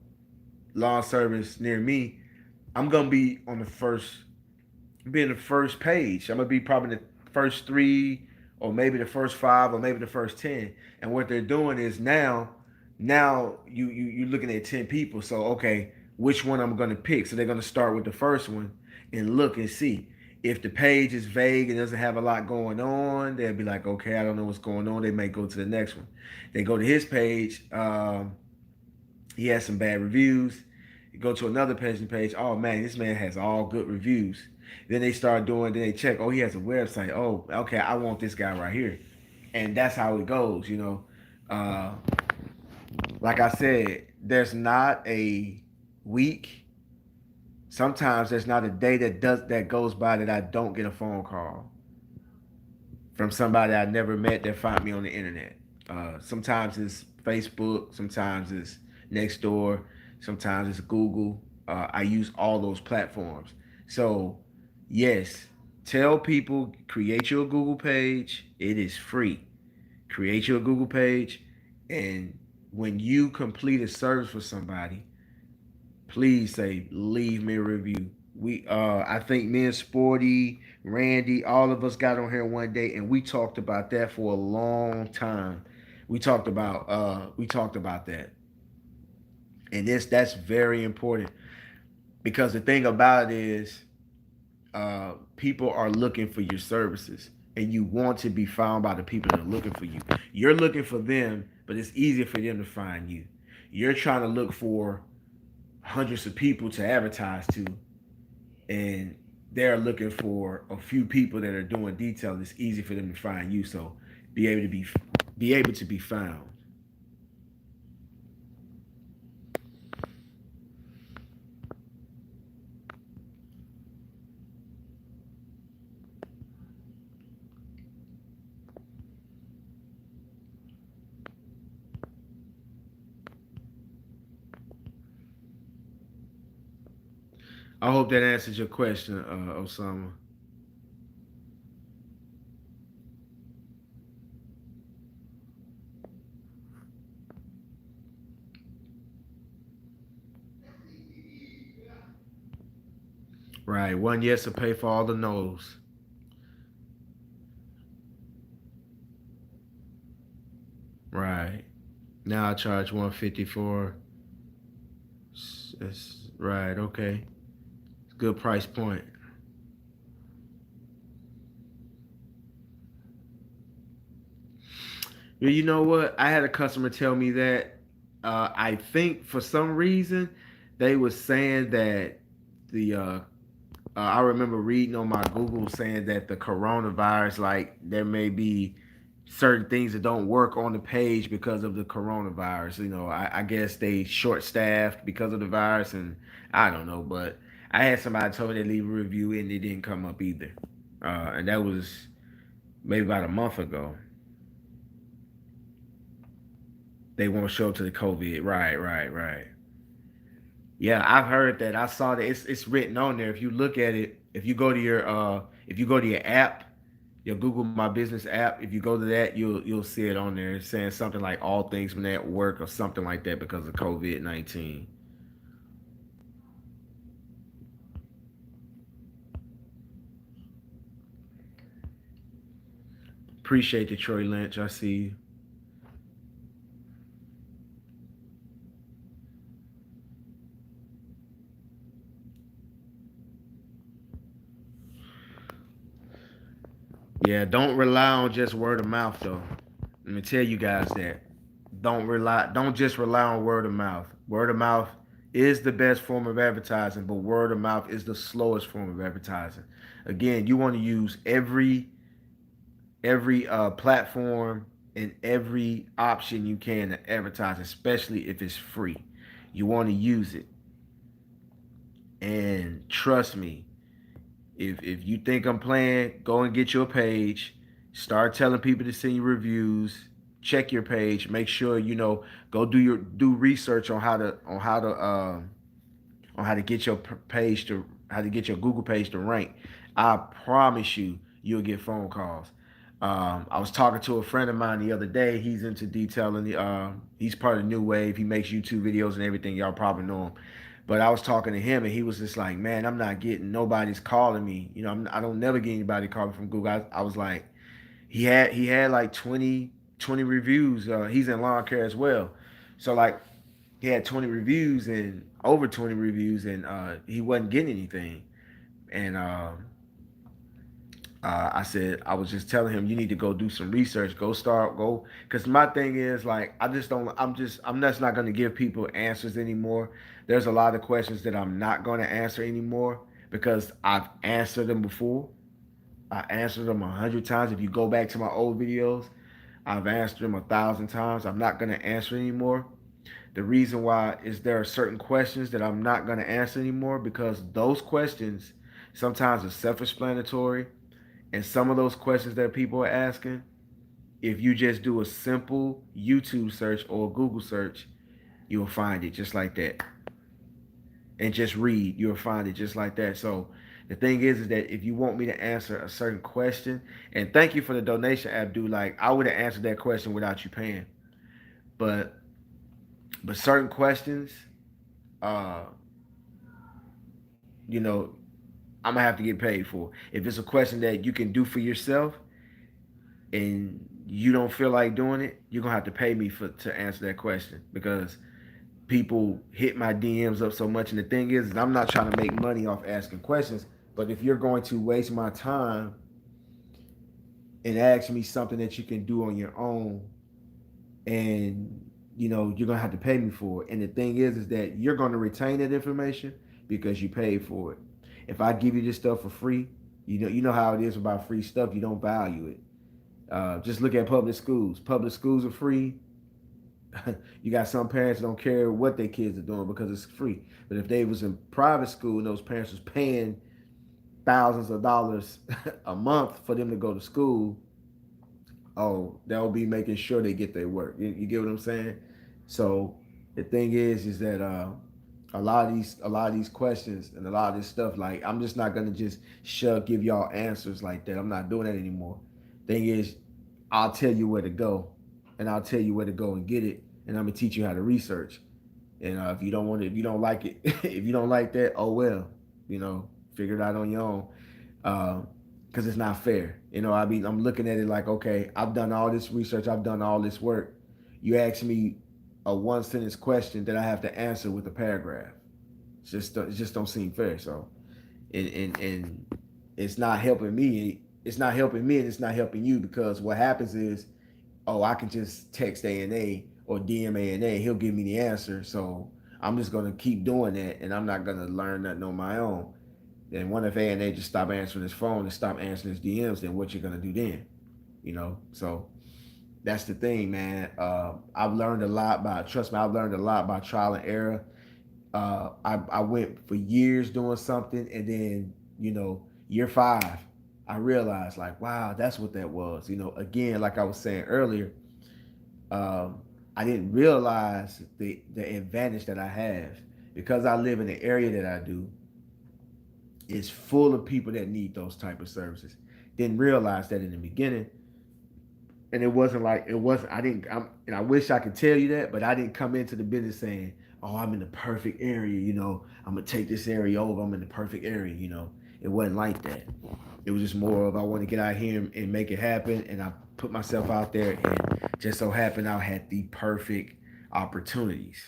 lawn service near me, I'm gonna be in the first page. I'm gonna be probably in the first three, or maybe the first five, or maybe the first 10. And what they're doing is now you looking at 10 people. So okay, which one I'm gonna pick? So they're gonna start with the first one and look and see. If the page is vague and doesn't have a lot going on, they'll be like, okay, I don't know what's going on. They may go to the next one. They go to his page. He has some bad reviews. You go to another page. Oh man, this man has all good reviews. Then then they check. Oh, he has a website. Oh, okay, I want this guy right here, and that's how it goes. Uh, like I said, there's not a week. Sometimes there's not a day that goes by that I don't get a phone call from somebody I never met that found me on the internet. Sometimes it's Facebook, sometimes it's Nextdoor, sometimes it's Google. I use all those platforms. So, yes, tell people create your Google page. It is free. Create your Google page, and when you complete a service for somebody, please say leave me a review. I think me and Sporty, Randy, all of us got on here one day and we talked about that for a long time. We talked about that. And that's very important because the thing about it is people are looking for your services and you want to be found by the people that are looking for you. You're looking for them, but it's easier for them to find you. You're trying to look for hundreds of people to advertise to, and they're looking for a few people that are doing detail. It's easy for them to find you. So be able to be found. I hope that answers your question, Osama. Right. One yes to pay for all the no's. Right. Now I charge 150 for. It's, right. Okay. Good price point. Yeah, you know what? I had a customer tell me that. I think for some reason they was saying that I remember reading on my Google saying that the coronavirus, like there may be certain things that don't work on the page because of the coronavirus. I guess they short staffed because of the virus, and I don't know. But I had somebody told me to leave a review and it didn't come up either, and that was maybe about a month ago. They won't show up to the COVID. Right, right, right. Yeah, I've heard that. I saw that. It's written on there. If you look at it, if you go to your app, your Google My Business app, if you go to that, you'll see it on there. It's saying something like all things from that work or something like that because of COVID-19. Appreciate the Troy Lynch. I see you. Yeah, don't rely on just word of mouth though. Let me tell you guys that. Don't just rely on word of mouth. Word of mouth is the best form of advertising, but word of mouth is the slowest form of advertising. Again, you want to use every platform and every option you can to advertise, especially if it's free. You want to use it. And trust me, if you think I'm playing, go and get your page. Start telling people to send you reviews. Check your page. Make sure go do research on how to get your page to how to get your Google page to rank. I promise you'll get phone calls. I was talking to a friend of mine the other day. He's into detailing. He's part of New Wave. He makes YouTube videos and everything. Y'all probably know him. But I was talking to him, and he was just like, "Man, I'm not getting nobody's calling me. I don't never get anybody calling from Google." I was like, he had like 20 reviews. He's in lawn care as well, so like he had 20 reviews and over 20 reviews, and he wasn't getting anything. And I said I was just telling him you need to go do some research, go because my thing is like I just don't I'm just not going to give people answers anymore. There's a lot of questions that I'm not going to answer anymore because I've answered them before. I answered them 100 times. If you go back to my old videos, I've answered them 1,000 times. I'm not going to answer anymore. The reason why is there are certain questions that I'm not going to answer anymore because those questions sometimes are self-explanatory, and some of those questions that people are asking, if you just do a simple YouTube search or Google search, you'll find it just like that. And just read, you'll find it just like that. So the thing is that if you want me to answer a certain question, and thank you for the donation, Abdul. Like I would have answered that question without you paying, but certain questions, uh, you know, I'm gonna have to get paid for. If it's a question that you can do for yourself and you don't feel like doing it, you're gonna have to pay me for to answer that question because people hit my DMs up so much. And the thing is I'm not trying to make money off asking questions, but if you're going to waste my time and ask me something that you can do on your own, and you're gonna have to pay me for it. And the thing is that you're gonna retain that information because you paid for it. If I give you this stuff for free, you know how it is about free stuff. You don't value it. Just look at public schools. Public schools are free. You got some parents that don't care what their kids are doing because it's free. But if they was in private school and those parents was paying thousands of dollars a month for them to go to school, oh, they'll be making sure they get their work. You get what I'm saying? So the thing is that a lot of these questions and a lot of this stuff, like I'm just not gonna just give y'all answers like that. I'm not doing that anymore. Thing is, I'll tell you where to go, and I'll tell you where to go and get it, and I'm gonna teach you how to research. And if you don't want it, if you don't like it, if you don't like that, oh well, figure it out on your own. Because it's not fair. I'm looking at it like, okay, I've done all this research, I've done all this work. You ask me a one sentence question that I have to answer with a paragraph. It just don't seem fair. So, and it's not helping me. It's not helping me, and it's not helping you because what happens is, oh, I can just text A&A or DM A&A, he'll give me the answer. So I'm just gonna keep doing that, and I'm not gonna learn nothing on my own. Then what if A&A just stop answering his phone and stop answering his DMs? Then what you gonna do then? So that's the thing, man. I've learned a lot by trust me. I've learned a lot by trial and error. I went for years doing something, and then year 5, I realized like, wow, that's what that was. Again, like I was saying earlier, I didn't realize the advantage that I have because I live in the area that I do. It's full of people that need those type of services. Didn't realize that in the beginning, and it wasn't. And I wish I could tell you that, but I didn't come into the business saying, "Oh, I'm in the perfect area." I'm gonna take this area over. I'm in the perfect area. It wasn't like that. It was just more of I want to get out here and make it happen, and I put myself out there, and just so happened I had the perfect opportunities.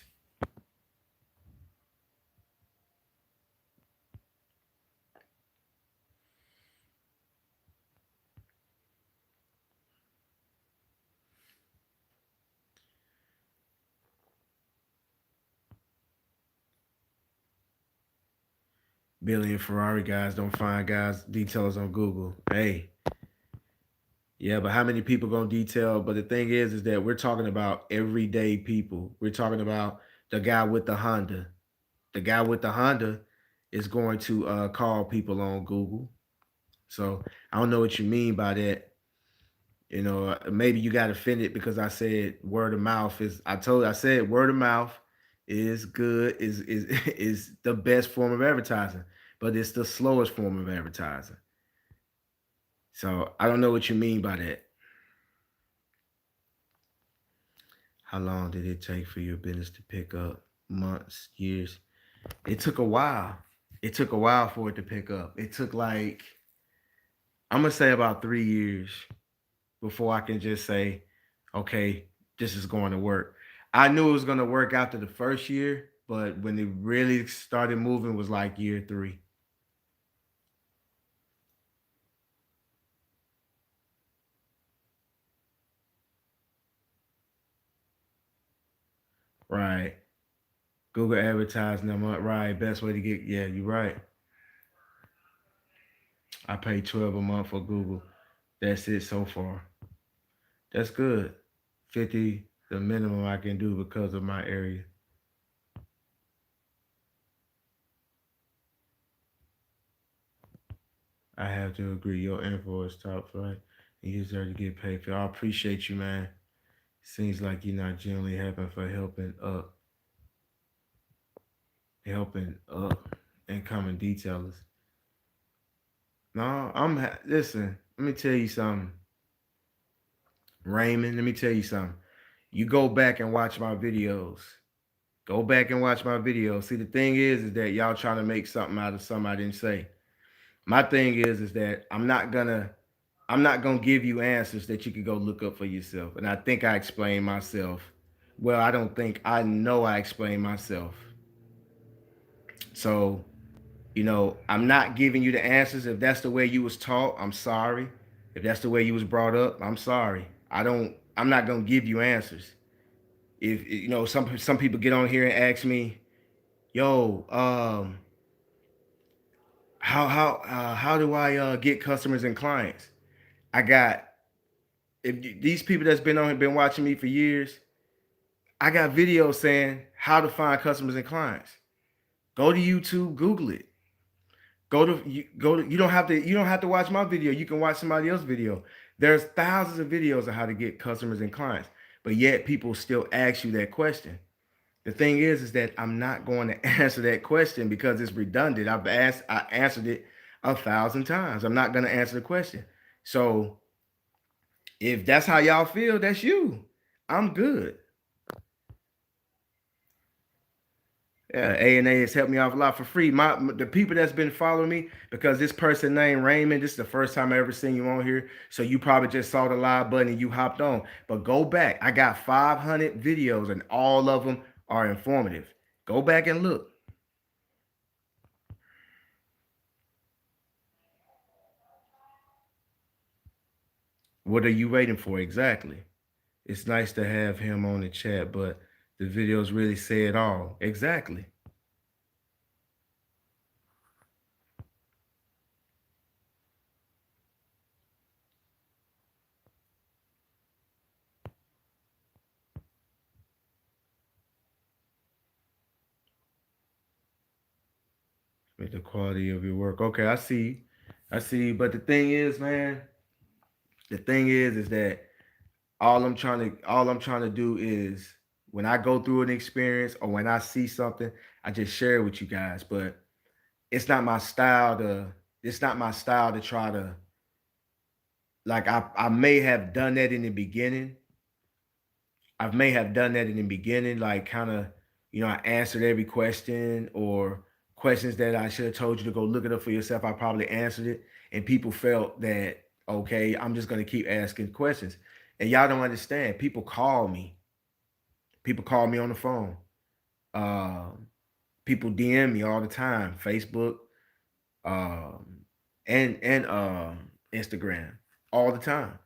Billy and Ferrari guys don't find guys details on Google. Hey, yeah, but how many people gonna detail? But the thing is that we're talking about everyday people. We're talking about the guy with the Honda. The guy with the Honda is going to call people on Google. So I don't know what you mean by that. Maybe you got offended because I said word of mouth is. I said word of mouth is good. Is is the best form of advertising, but it's the slowest form of advertising. So I don't know what you mean by that. How long did it take for your business to pick up? Months, years? It took a while. It took a while for it to pick up. It took like I'm gonna say about 3 years before I can just say, okay, this is going to work. I knew it was going to work after the first year, but when it really started moving was like year 3. Right. Google advertising a month. Right. Best way to get. Yeah, you're right. I pay 12 a month for Google. That's it so far. That's good. 50 the minimum I can do because of my area. I have to agree. Your info is top flight. And you deserve to get paid for it. I appreciate you, man. Seems like you're not generally happy for helping up and coming detailers. No, listen. Let me tell you something, Raymond. Let me tell you something. You go back and watch my videos. Go back and watch my videos. See, the thing is that y'all trying to make something out of something I didn't say. My thing is that I'm not gonna give you answers that you can go look up for yourself. And I think I explained myself. Well, I don't think I know I explained myself. So, I'm not giving you the answers. If that's the way you was taught, I'm sorry. If that's the way you was brought up, I'm sorry. I'm not gonna give you answers. If some people get on here and ask me, yo, how do I get customers and clients? I got if these people that's been on here been watching me for years, I got videos saying how to find customers and clients. Go to YouTube, Google it. You don't have to watch my video. You can watch somebody else's video. There's thousands of videos on how to get customers and clients, but yet people still ask you that question. The thing is that I'm not going to answer that question because it's redundant. I answered it 1,000 times. I'm not going to answer the question. So if that's how y'all feel, that's you. I'm good. Yeah, A&A has helped me out a lot for free. The people that's been following me, because this person named Raymond, this is the first time I ever seen you on here. So you probably just saw the live button and you hopped on. But go back. I got 500 videos and all of them are informative. Go back and look. What are you waiting for exactly? It's nice to have him on the chat, but the videos really say it all. Exactly. With the quality of your work. Okay, I see. I see. But the thing is, man, the thing is that all I'm trying to do is when I go through an experience or when I see something, I just share it with you guys. But it's not my style to it's not my style to try to like I may have done that in the beginning. I may have done that in the beginning, like kind of, I answered every question or questions that I should have told you to go look it up for yourself. I probably answered it, and people felt that okay, I'm just gonna keep asking questions, and y'all don't understand. People call me on the phone. Um, People DM me all the time, Facebook, um, and Instagram, all the time,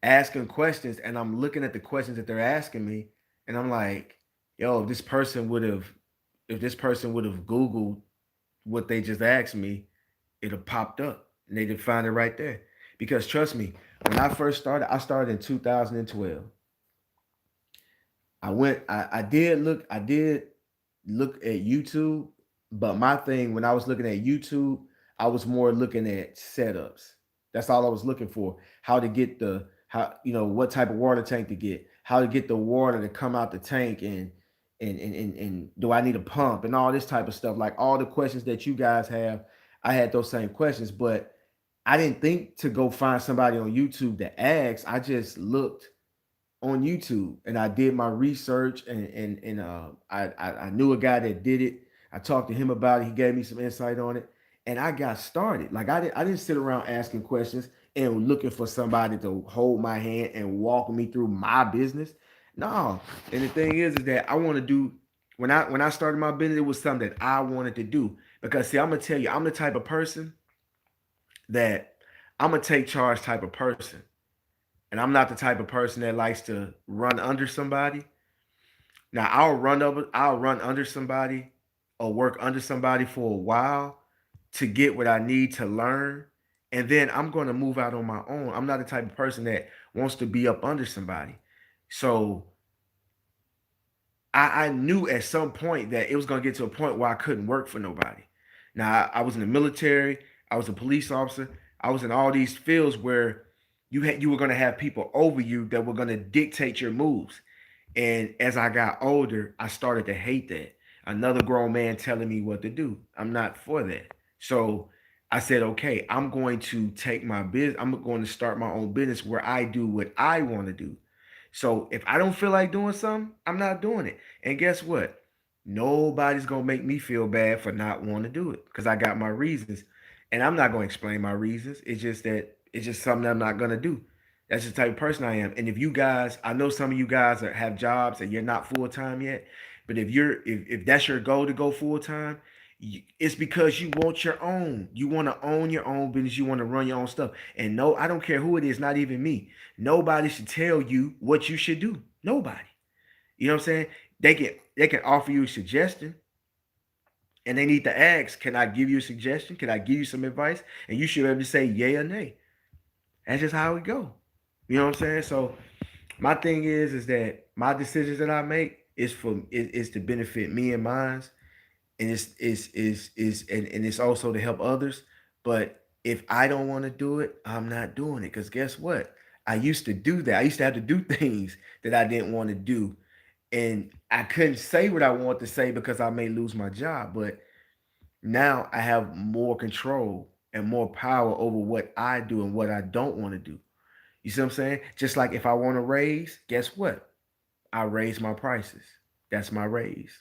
asking questions, and I'm looking at the questions that they're asking me, and I'm like, yo, if this person would have Googled what they just asked me, it'd have popped up and they'd find it right there. Because trust me, when I started in 2012. I did look at YouTube, but my thing when I was looking at YouTube, I was more looking at setups. That's all I was looking for. How to get what type of water tank to get, how to get the water to come out the tank and do I need a pump and all this type of stuff. Like all the questions that you guys have, I had those same questions, but I didn't think to go find somebody on YouTube to ask. I just looked on YouTube and I did my research and I knew a guy that did it. I talked to him about it. He gave me some insight on it, and I got started. Like I didn't sit around asking questions and looking for somebody to hold my hand and walk me through my business. No, and the thing is that I want to do when I started my business, it was something that I wanted to do because see, I'm gonna tell you, I'm the type of person that I'm a take charge type of person. And I'm not the type of person that likes to run under somebody. Now I'll run under somebody or work under somebody for a while to get what I need to learn. And then I'm going to move out on my own. I'm not the type of person that wants to be up under somebody. So I knew at some point that it was going to get to a point where I couldn't work for nobody. Now I was in the military. I was a police officer. I was in all these fields where you were gonna have people over you that were gonna dictate your moves. And as I got older, I started to hate that. Another grown man telling me what to do. I'm not for that. So I said, okay, I'm going to take my business. I'm going to start my own business where I do what I want to do. So if I don't feel like doing something, I'm not doing it. And guess what? Nobody's gonna make me feel bad for not wanting to do it because I got my reasons. And I'm not gonna explain my reasons. It's just that it's just something I'm not gonna do. That's the type of person I am. And if you guys, I know some of you guys have jobs and you're not full time yet, but if that's your goal to go full time, it's because you want your own. You want to own your own business. You want to run your own stuff. And no, I don't care who it is, not even me. Nobody should tell you what you should do. Nobody. You know what I'm saying? They can offer you a suggestion, and they need to ask, can I give you a suggestion? Can I give you some advice? And you should be able to say yay or nay. That's just how it go. You know what I'm saying? So my thing is that my decisions that I make is to benefit me and mine, and and it's also to help others. But if I don't want to do it, I'm not doing it. Because guess what? I used to do that. I used to have to do things that I didn't want to do, and I couldn't say what I want to say because I may lose my job. But now I have more control and more power over what I do and what I don't want to do. You see what I'm saying? Just like if I want to raise, guess what? I raise my prices. That's my raise.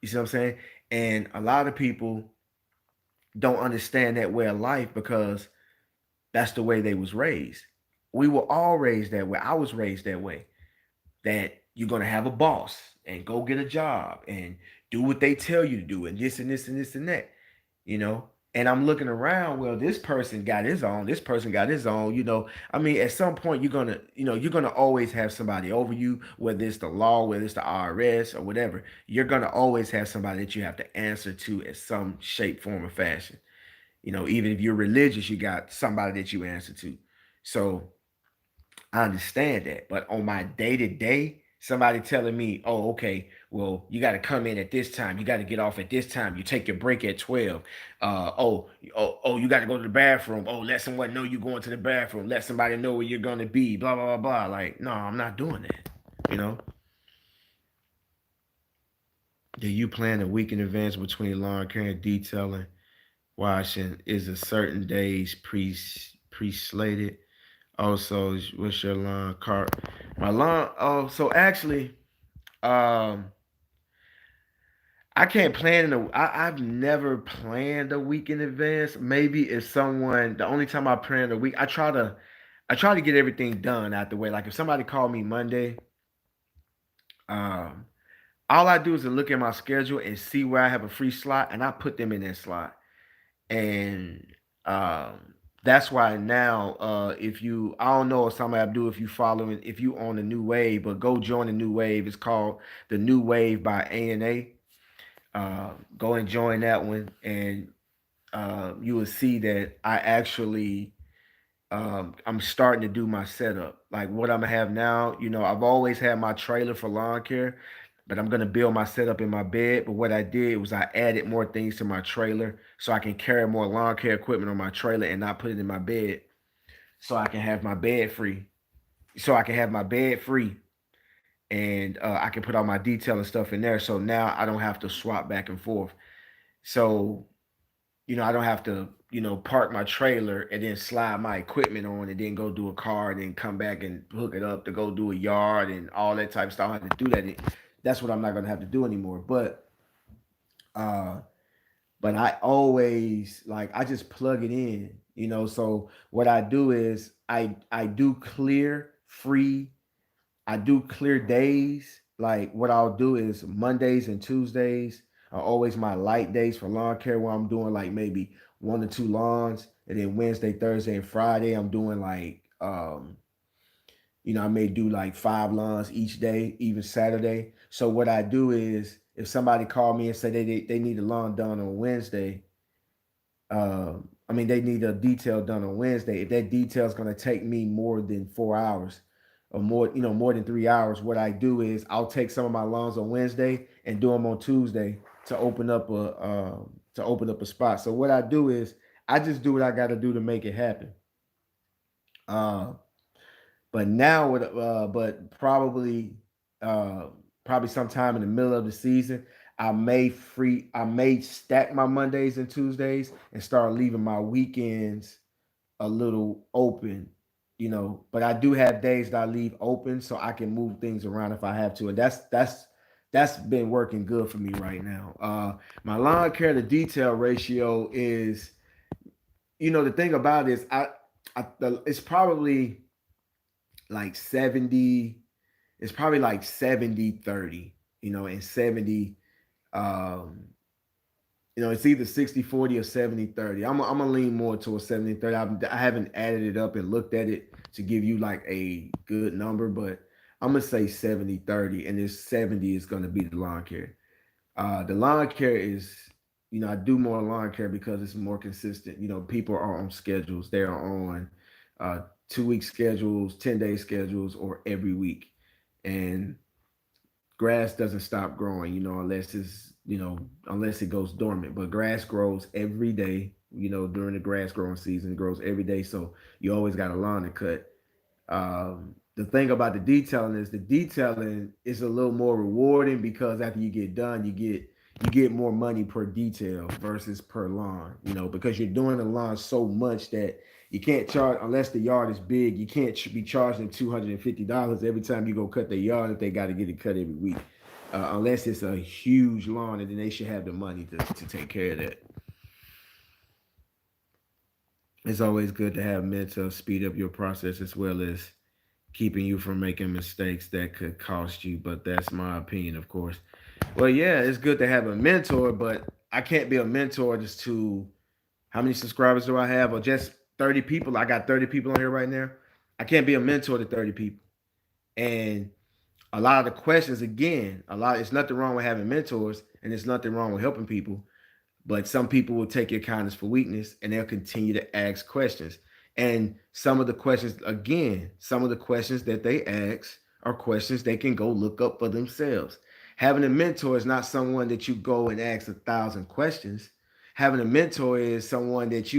You see what I'm saying? And a lot of people don't understand that way of life because that's the way they was raised. We were all raised that way. I was raised that way. That you're gonna have a boss and go get a job and do what they tell you to do and this and this and this and that, you know. And I'm looking around, well, this person got his own, this person got his own, you know. I mean, at some point you're gonna always have somebody over you, whether it's the law, whether it's the IRS or whatever. You're gonna always have somebody that you have to answer to in some shape, form, or fashion. You know, even if you're religious, you got somebody that you answer to. So I understand that. But on my day to day, somebody telling me, oh, okay, well, you got to come in at this time. You got to get off at this time. You take your break at 12. You got to go to the bathroom. Oh, let someone know you're going to the bathroom. Let somebody know where you're going to be. Blah, blah, blah, blah. Like, no, I'm not doing that. You know? Do you plan a week in advance between lawn care and detailing, washing? Is a certain days pre-slated? Also, what's your lawn car? My lawn. Oh, so actually, um, I can't plan in I've never planned a week in advance. Maybe if someone, the only time I plan a week, I try to get everything done out the way. Like if somebody called me Monday, um, all I do is to look at my schedule and see where I have a free slot, and I put them in that slot. And that's why now, if you, I don't know if somebody do if you following, if you on the new wave, but go join the new wave. It's called the New Wave by ANA. Go and join that one, and you will see that I actually I'm starting to do my setup. Like what I'm gonna have now, you know, I've always had my trailer for lawn care, but I'm gonna build my setup in my bed. But what I did was I added more things to my trailer so I can carry more lawn care equipment on my trailer and not put it in my bed, so I can have my bed free. So I can have my bed free, and I can put all my detail and stuff in there. So now I don't have to swap back and forth. So I don't have to, park my trailer and then slide my equipment on and then go do a car and then come back and hook it up to go do a yard and all that type of stuff. I don't have to do that. That's what I'm not gonna have to do anymore. Uh but I always like I just plug it in. So what I do is I do clear free I do clear days. Like what I'll do is Mondays and Tuesdays are always my light days for lawn care where I'm doing like maybe 1 to 2 lawns. And then Wednesday, Thursday, and Friday, I'm doing like I may do like 5 lawns each day, even Saturday. So what I do is if somebody call me and say they need a lawn done on Wednesday, they need a detail done on Wednesday. If that detail is going to take me more than 4 hours or more, more than 3 hours, what I do is I'll take some of my lawns on Wednesday and do them on Tuesday to open up a spot. So what I do is I just do what I got to do to make it happen. Uh, but now with but uh probably sometime in the middle of the season, I may stack my Mondays and Tuesdays and start leaving my weekends a little open, but I do have days that I leave open so I can move things around if I have to. And that's been working good for me right now. My lawn care to detail ratio is, the thing about it is it's probably like 70, it's probably like 70-30, and 70, um, it's either 60-40 or 70-30. I'm gonna lean more towards 70-30. I haven't added it up and looked at it to give you like a good number, but I'm gonna say 70-30, and this 70 is gonna be the lawn care. The lawn care is, I do more lawn care because it's more consistent. People are on schedules. They are on 2 week schedules, 10-day schedules, or every week. And grass doesn't stop growing, unless it goes dormant. But grass grows every day, during the grass growing season. It grows every day. So you always got a lawn to cut. The thing about the detailing is a little more rewarding because after you get done, you get more money per detail versus per lawn. Because you're doing the lawn so much that you can't charge unless the yard is big. You can't be charging $250 every time you go cut the yard if they got to get it cut every week. Unless it's a huge lawn, and then they should have the money to take care of that. It's always good to have mentors speed up your process as well as keeping you from making mistakes that could cost you. But that's my opinion, of course. Well, yeah, it's good to have a mentor, but I can't be a mentor just to how many subscribers do I have or just 30 people. I got 30 people on here right now. I can't be a mentor to 30 people. And a lot of the questions, again, it's nothing wrong with having mentors and there's nothing wrong with helping people. But some people will take your kindness for weakness and they'll continue to ask questions. And some of the questions that they ask are questions they can go look up for themselves. Having a mentor is not someone that you go and ask 1,000 questions. Having a mentor is someone that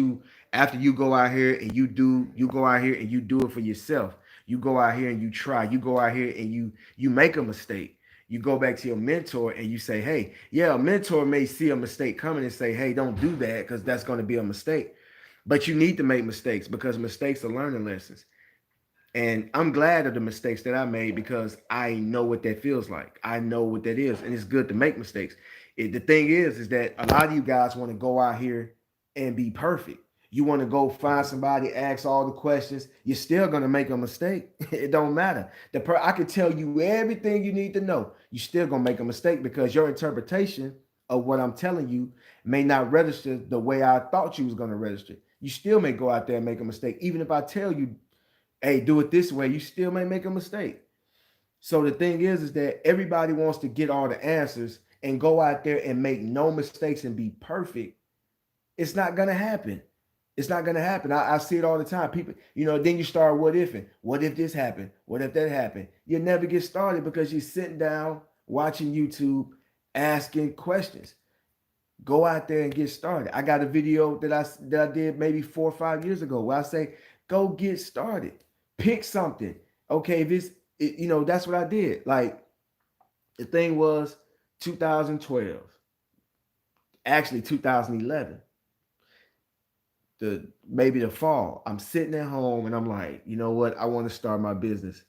after you go out here and you go out here and you do it for yourself. You go out here and you try. You go out here and you make a mistake. You go back to your mentor and you say, hey, yeah, a mentor may see a mistake coming and say, hey, don't do that because that's going to be a mistake. But you need to make mistakes because mistakes are learning lessons. And I'm glad of the mistakes that I made because I know what that feels like. I know what that is. And it's good to make mistakes. The thing is that a lot of you guys want to go out here and be perfect. You want to go find somebody, ask all the questions. You're still going to make a mistake. It don't matter. I can tell you everything you need to know. You're still going to make a mistake because your interpretation of what I'm telling you may not register the way I thought you was going to register. You still may go out there and make a mistake. Even if I tell you, hey, do it this way, you still may make a mistake. So the thing is that everybody wants to get all the answers and go out there and make no mistakes and be perfect. It's not gonna happen. It's not gonna happen. I see it all the time. People, then you start what ifing. What if this happened? What if that happened? You never get started because you're sitting down watching YouTube, asking questions. Go out there and get started. I got a video that I did maybe 4 or 5 years ago where I say, go get started. Pick something. Okay, if that's what I did. Like the thing was 2012, actually 2011, maybe the fall. I'm sitting at home and I'm like, you know what? I want to start my business.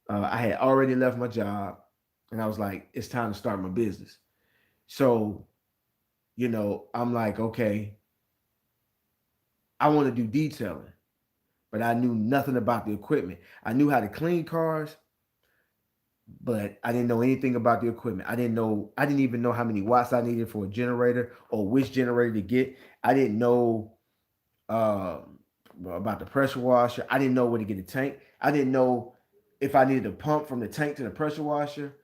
I had already left my job and I was like, it's time to start my business. So, I'm like, okay, I want to do detailing, but I knew nothing about the equipment. I knew how to clean cars, but I didn't know anything about the equipment. I didn't even know how many watts I needed for a generator or which generator to get. I didn't know uh, about the pressure washer. I didn't know where to get a tank. I didn't know if I needed a pump from the tank to the pressure washer.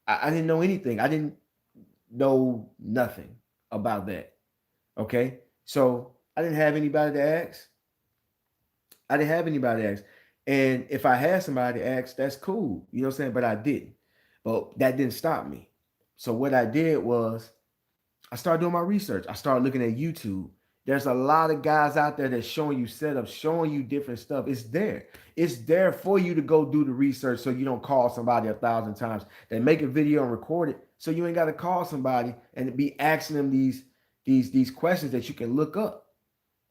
I didn't know anything. I didn't know nothing about that. Okay. So I didn't have anybody to ask. I didn't have anybody to ask. And if I had somebody to ask, that's cool. You know what I'm saying? But I didn't. But that didn't stop me. So what I did was I started doing my research. I started looking at YouTube There's a lot of guys out there that's showing you setups, showing you different stuff. It's there. It's there for you to go do the research so you don't call somebody 1,000 times. They make a video and record it so you ain't got to call somebody and be asking them these questions that you can look up.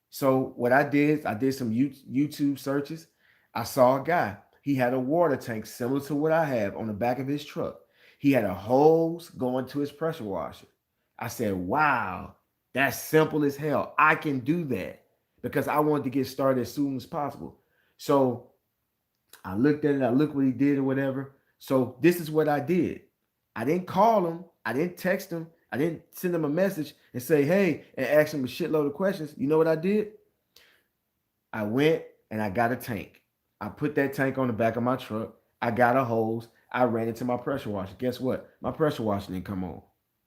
So what I did some YouTube searches. I saw a guy. He had a water tank similar to what I have on the back of his truck. He had a hose going to his pressure washer. I said, wow, that's simple as hell. I can do that because I wanted to get started as soon as possible. So I looked at it. I looked what he did or whatever. So this is what I did. I didn't call him. I didn't text him. I didn't send him a message and say, hey, and ask him a shitload of questions. You know what I did? I went and I got a tank. I put that tank on the back of my truck. I got a hose. I ran into my pressure washer. Guess what? My pressure washer didn't come on.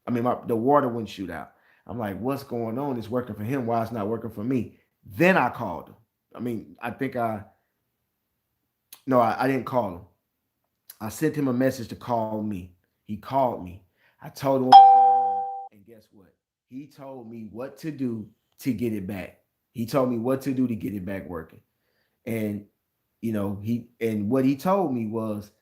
I mean, the water wouldn't shoot out. I'm like, what's going on? It's working for him. Why it's not working for me? Then I called him. I mean, I didn't call him. I sent him a message to call me. He called me. I told him what was going on. And guess what? He told me what to do to get it back. He told me what to do to get it back working. And what he told me was,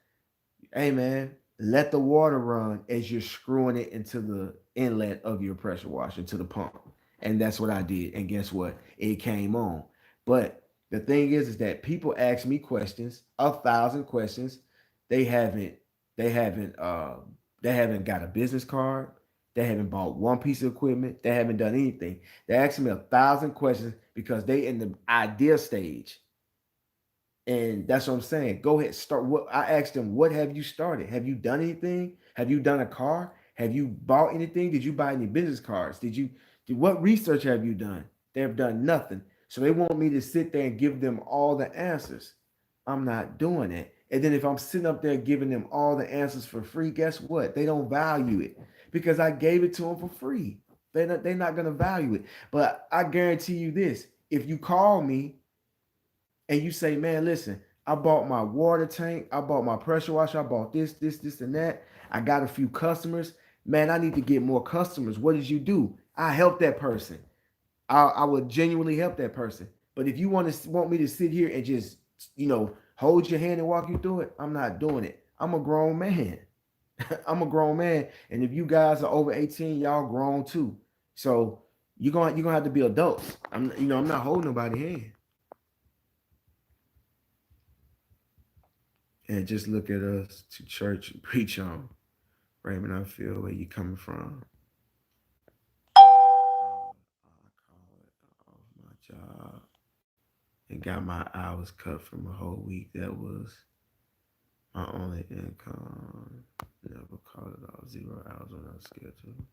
hey man, let the water run as you're screwing it into the inlet of your pressure washer to the pump. And that's what I did. And guess what? It came on. But the thing is that people ask me questions, 1,000 questions. They haven't, they haven't, they haven't got a business card. They haven't bought one piece of equipment. They haven't done anything. They ask me 1,000 questions because they in the idea stage. And that's what I'm saying. Go ahead, start. What I asked them, what have you started? Have you done anything? Have you done a car? Have you bought anything? Did you buy any business cards? What research have you done? They have done nothing. So they want me to sit there and give them all the answers. I'm not doing it. And then if I'm sitting up there giving them all the answers for free, guess what? They don't value it because I gave it to them for free. They're not going to value it. But I guarantee you this: if you call me and you say, man, listen, I bought my water tank, I bought my pressure washer, I bought this, and that. I got a few customers. Man, I need to get more customers. What did you do? I help that person. I would genuinely help that person. But if you want me to sit here and just, hold your hand and walk you through it, I'm not doing it. I'm a grown man. I'm a grown man. And if you guys are over 18, y'all grown too. So you're gonna have to be adults. I'm not holding nobody's hand. And just look at us to church and preach on. Raymond, I feel where you coming from. I call it off my job and got my hours cut from a whole week. That was my only income. Never called it off. 0 hours on our schedule.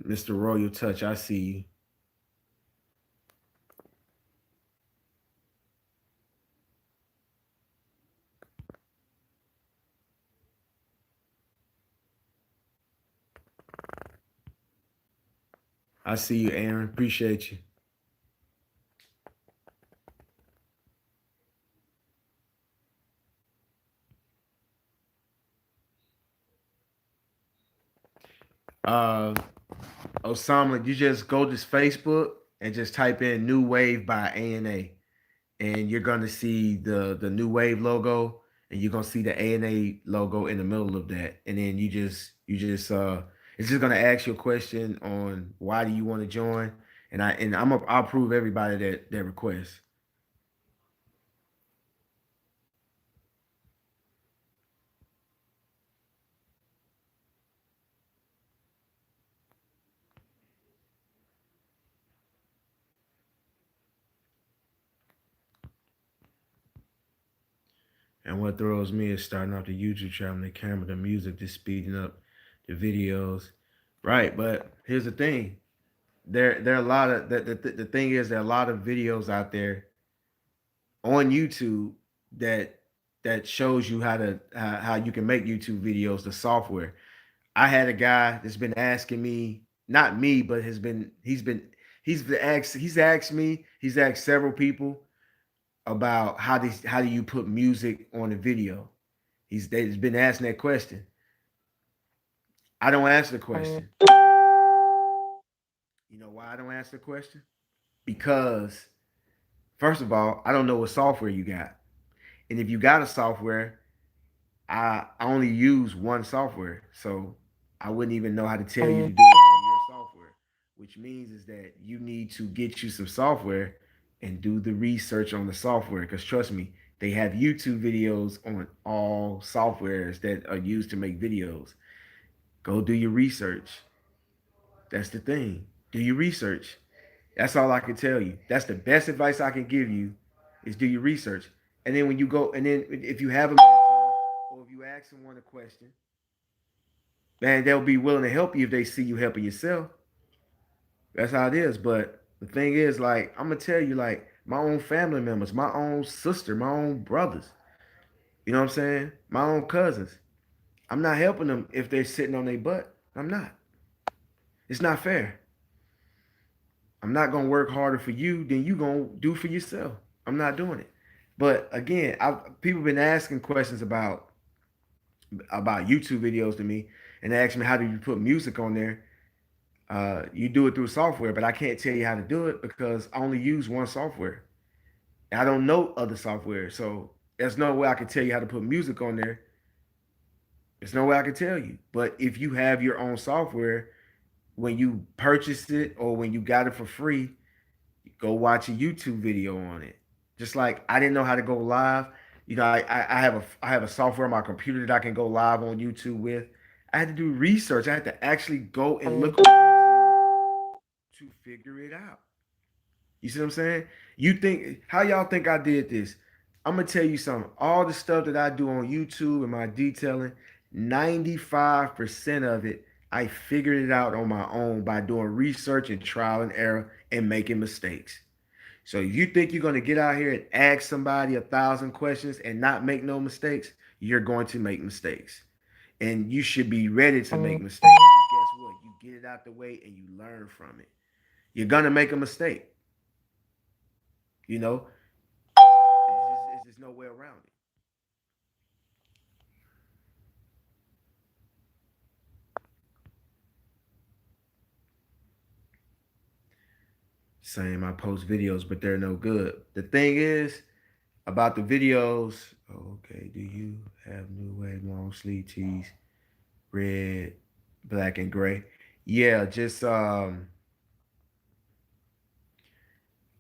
Mr. Royal Touch, I see you. I see you, Aaron. Appreciate you. Osama, you just go to Facebook and just type in New Wave by ANA. And you're gonna see the New Wave logo, and you're gonna see the ANA logo in the middle of that. And then you just it's just gonna ask you a question on why do you want to join, and I'll approve everybody that requests. And what throws me is starting off the YouTube channel, the camera, the music, just speeding up the videos. Right, but here's the thing. There are a lot of the thing is there are a lot of videos out there on YouTube that shows you how you can make YouTube videos, the software. I had a guy that's been asking me, not me, but he's asked me, he's asked several people about how do you put music on a video. They've been asking that question. I don't answer the question. You know why I don't answer the question? Because first of all, I don't know what software you got. And if you got a software, I only use one software. So I wouldn't even know how to tell you to do it on your software. Which means is that you need to get you some software and do the research on the software. Because trust me, they have YouTube videos on all softwares that are used to make videos. Go do your research. That's the thing. Do your research. That's all I can tell you. That's the best advice I can give you is do your research. And then when you go, and then if you have a mentor or if you ask someone a question, man, they'll be willing to help you if they see you helping yourself. That's how it is. But the thing is, like, I'm gonna tell you, like, my own family members, my own sister, my own brothers, you know what I'm saying? My own cousins. I'm not helping them if they're sitting on their butt. I'm not. It's not fair. I'm not gonna work harder for you than you gonna do for yourself. I'm not doing it. But again, people been asking questions about YouTube videos to me, and they ask me how do you put music on there. You do it through software, but I can't tell you how to do it because I only use one software. I don't know other software, so there's no way I can tell you how to put music on there. There's no way I can tell you. But if you have your own software, when you purchase it or when you got it for free, go watch a YouTube video on it. Just like I didn't know how to go live. You know, I have a software on my computer that I can go live on YouTube with. I had to do research. I had to actually go and look on YouTube to figure it out. You see what I'm saying? You think how y'all think I did this? I'm gonna tell you something. All the stuff that I do on YouTube and my detailing, 95% of it, I figured it out on my own by doing research and trial and error and making mistakes. So if you think you're gonna get out here and ask somebody 1,000 questions and not make no mistakes, you're going to make mistakes. And you should be ready to make mistakes. Because guess what? You get it out the way and you learn from it. You're gonna make a mistake. You know, it's just no way around it. Same, I post videos, but they're no good. The thing is about the videos. Okay, do you have new wave long sleeve tees, red, black, and gray? Yeah, just I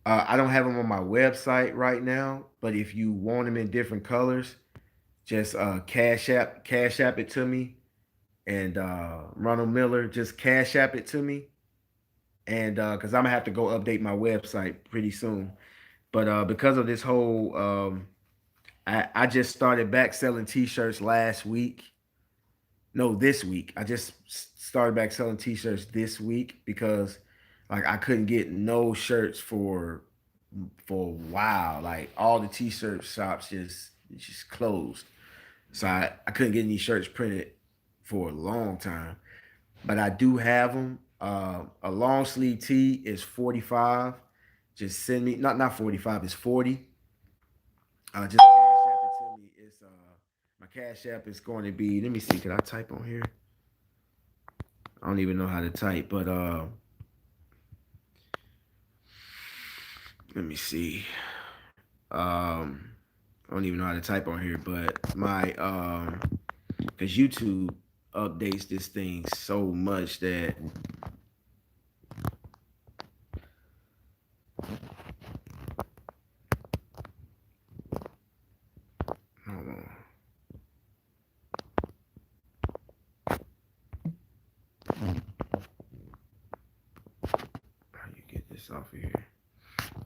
don't have them on my website right now, but if you want them in different colors, just cash app it to me, and Ronald Miller, just cash app it to me, and because I'm gonna have to go update my website pretty soon. But because of this whole, I just started back selling T-shirts last week. No, this week. I just started back selling T-shirts this week because like I couldn't get no shirts for a while. Like all the T-shirt shops just closed, so I couldn't get any shirts printed for a long time. But I do have them. A long sleeve tee is 45. Just send me not 45. It's 40. Just cash app it to me. It's my cash app is going to be. Let me see. Can I type on here? I don't even know how to type, but let me see. I don't even know how to type on here, but my because YouTube updates this thing so much that hold on. How you get this off of here?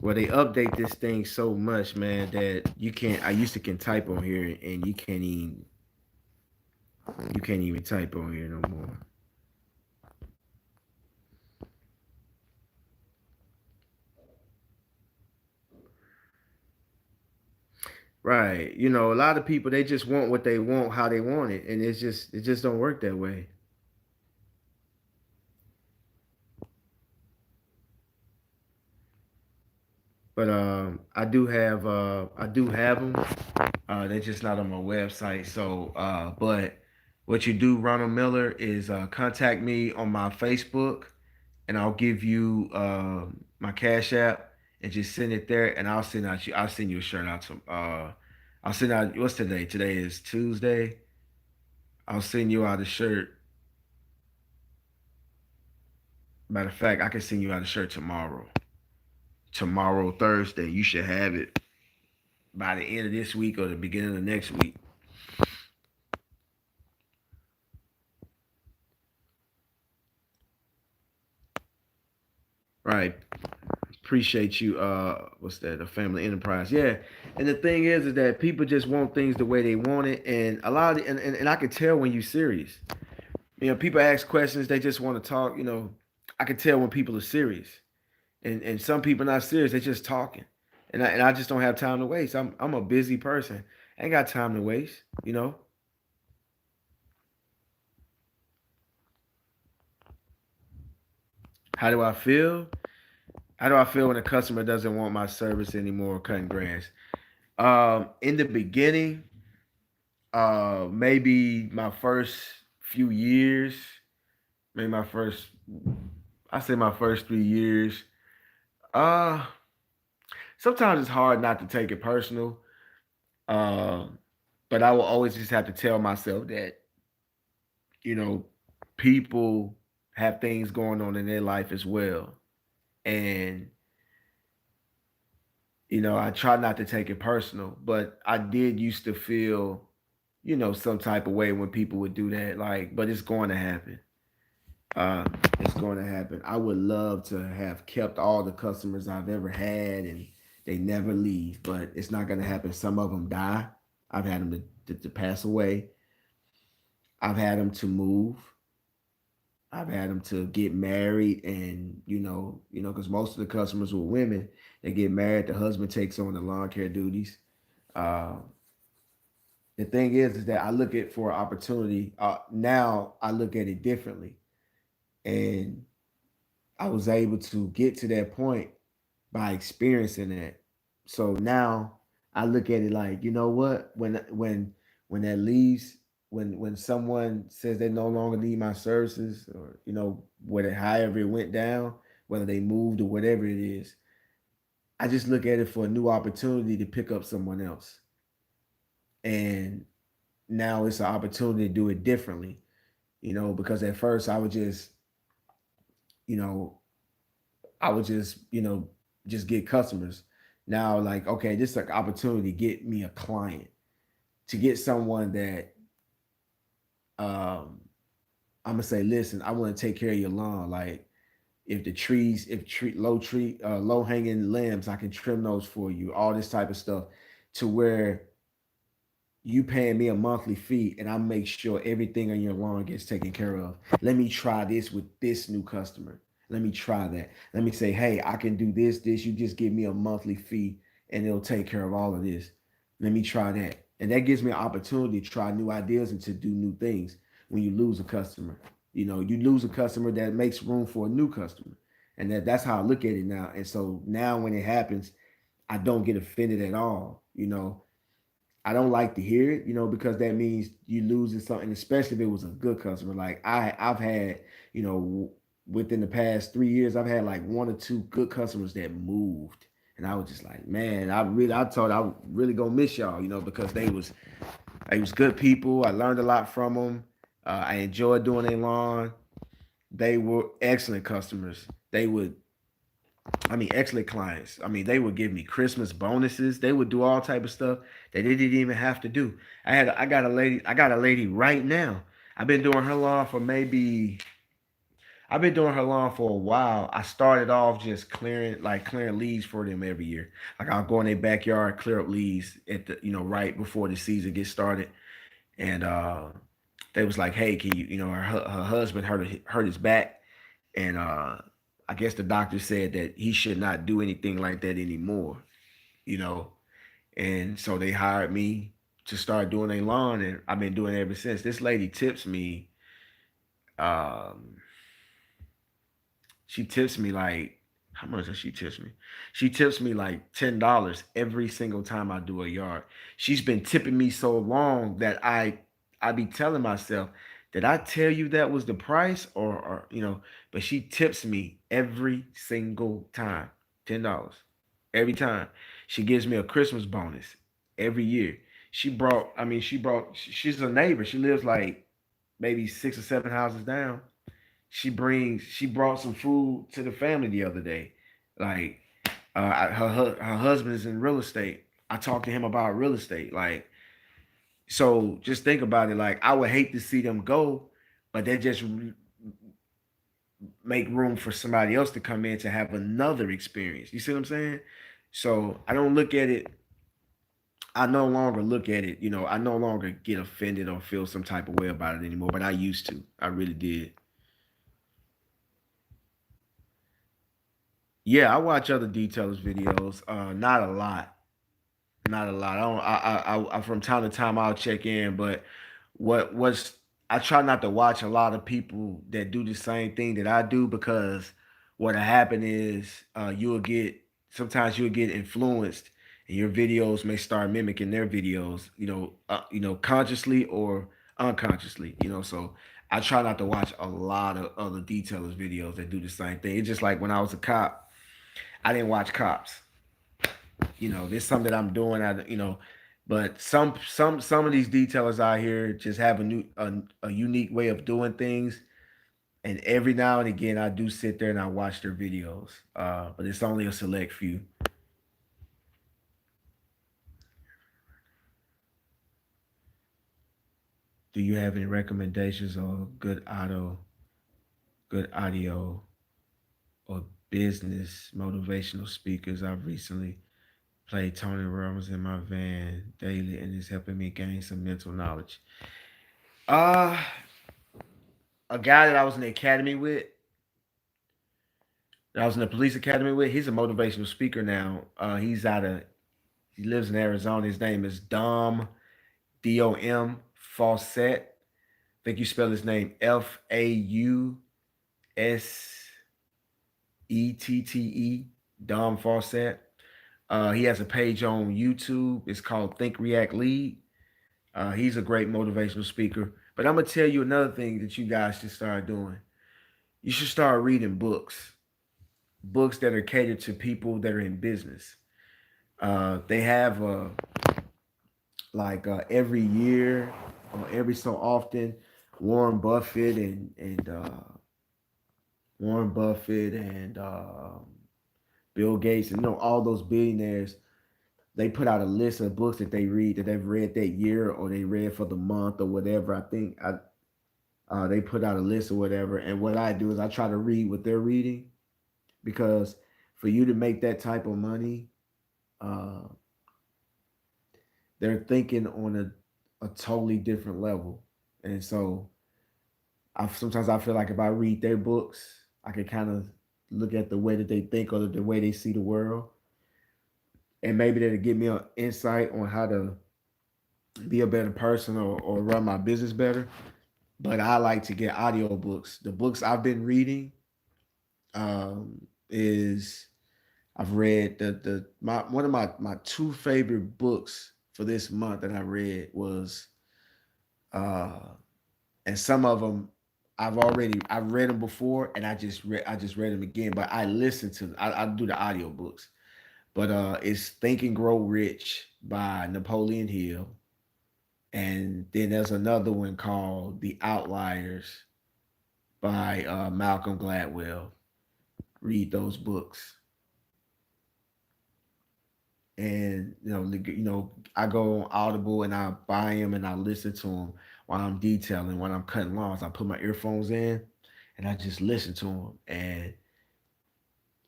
Well, they update this thing so much, man, that you can't. I used to can type on here, and you can't even type on here no more. Right. You know, a lot of people they just want what they want, how they want it, and it just don't work that way. But I do have them. They're just not on my website. So but what you do, Ronald Miller, is contact me on my Facebook and I'll give you my Cash App and just send it there, and I'll send you a shirt out to I'll send out what's today? Today is Tuesday. I'll send you out a shirt. Matter of fact, I can send you out a shirt tomorrow. Tomorrow, Thursday. You should have it by the end of this week or the beginning of next week. Right. Appreciate you. What's that? A family enterprise. Yeah. And the thing is that people just want things the way they want it, and a lot of and I can tell when you're serious. People ask questions, they just want to talk. I can tell when people are serious, and some people not serious, they just talking, and I just don't have time to waste. I'm a busy person. I ain't got time to waste. How do I feel? How do I feel when a customer doesn't want my service anymore, cutting grass? In the beginning, maybe my first few years, maybe I say my first 3 years. Uh, Sometimes it's hard not to take it personal. Um, but I will always just have to tell myself that, you know, people have things going on in their life as well. And, I try not to take it personal, but I did used to feel, some type of way when people would do that. Like, but it's going to happen. Uh, it's going to happen. I would love to have kept all the customers I've ever had and they never leave, but it's not going to happen. Some of them die. I've had them to pass away. I've had them to move. I've had them to get married, and because most of the customers were women, they get married. The husband takes on the lawn care duties. Uh, the thing is that I look at for opportunity. Now I look at it differently, and I was able to get to that point by experiencing that. So now I look at it like, you know what? When that leaves, when someone says they no longer need my services, or whether however it went down, whether they moved or whatever it is, I just look at it for a new opportunity to pick up someone else. And now it's an opportunity to do it differently, because at first you know, I would just get customers. Now, like, okay, this is an opportunity to get me a client, to get someone that um I'm gonna say, listen, I want to take care of your lawn. Like, if low hanging limbs, I can trim those for you. All this type of stuff, to where you paying me a monthly fee, and I make sure everything on your lawn gets taken care of. Let me try this with this new customer. Let me try that. Let me say, hey, I can do this. You just give me a monthly fee, and it'll take care of all of this. Let me try that. And that gives me an opportunity to try new ideas and to do new things. When you lose a customer, you lose a customer, that makes room for a new customer. And that's how I look at it now. And so now when it happens, I don't get offended at all. I don't like to hear it, because that means you losing something, especially if it was a good customer. Like, I've had, within the past 3 years, I've had like one or two good customers that moved, and I was just like, man, I thought I was really gonna miss y'all, because they was good people. I learned a lot from them. I enjoyed doing their lawn. They were excellent customers. Excellent clients. They would give me Christmas bonuses. They would do all type of stuff that they didn't even have to do. I got a lady right now. I've been doing her lawn for maybe I've been doing her lawn for a while. I started off just clearing leaves for them every year. Like, I'll go in their backyard, clear up leaves at the right before the season gets started. And they was like, hey, can her husband hurt his back, and I guess the doctor said that he should not do anything like that anymore, you know. And so they hired me to start doing their lawn, and I've been doing it ever since. This lady tips me. Um, she tips me like, how much does she tips me? She tips me like $10 every single time I do a yard. She's been tipping me so long that I be telling myself, did I tell you that was the price? Or you know, but she tips me every single time, $10. Every time. She gives me a Christmas bonus every year. She's a neighbor. She lives like maybe 6 or 7 houses down. She brought some food to the family the other day. Like her husband is in real estate. I talked to him about real estate. Like, so just think about it. Like, I would hate to see them go, but they just make room for somebody else to come in to have another experience. You see what I'm saying? So I don't look at it. I no longer look at it. You know, I no longer get offended or feel some type of way about it anymore. But I used to. I really did. Yeah, I watch other detailers videos. Not a lot. Not a lot. I don't. I from time to time I'll check in, but what's I try not to watch a lot of people that do the same thing that I do, because what'll happen is sometimes you'll get influenced and your videos may start mimicking their videos, consciously or unconsciously, so I try not to watch a lot of other detailers videos that do the same thing. It's just like when I was a cop, I didn't watch cops. There's something that I'm doing. But some of these detailers out here just have a unique way of doing things, and every now and again I do sit there and I watch their videos. But it's only a select few. Do you have any recommendations on good audio, or business motivational speakers? I've recently played Tony Robbins in my van daily, and it's helping me gain some mental knowledge. Uh a guy that I was in the academy with, that I was in the police academy with, he's a motivational speaker now. He lives in Arizona. His name is Dom Fawcett. I think you spell his name Fausse. Dom Fawcett. He has a page on YouTube. It's called Think React Lead. He's a great motivational speaker. But I'm gonna tell you another thing that you guys should start doing. You should start reading books that are catered to people that are in business. They have every year or every so often, Warren Buffett and Bill Gates, and all those billionaires. They put out a list of books that they've read that year, or they read for the month or whatever. They put out a list or whatever, and what I do is I try to read what they're reading, because for you to make that type of money, uh, they're thinking on a totally different level. And so sometimes I feel like if I read their books, I can kind of look at the way that they think, or the way they see the world, and maybe that'll give me an insight on how to be a better person, or run my business better. But I like to get audio books. The books I've been reading, is I've read the my one of my two favorite books for this month that I read was, uh and some of them I've read them before, and I just read them again, but I do the audio books. But it's Think and Grow Rich by Napoleon Hill, and then there's another one called The Outliers by Malcolm Gladwell. Read those books. And I go on Audible and I buy them and I listen to them while I'm detailing, when I'm cutting lawns. I put my earphones in and I just listen to them, and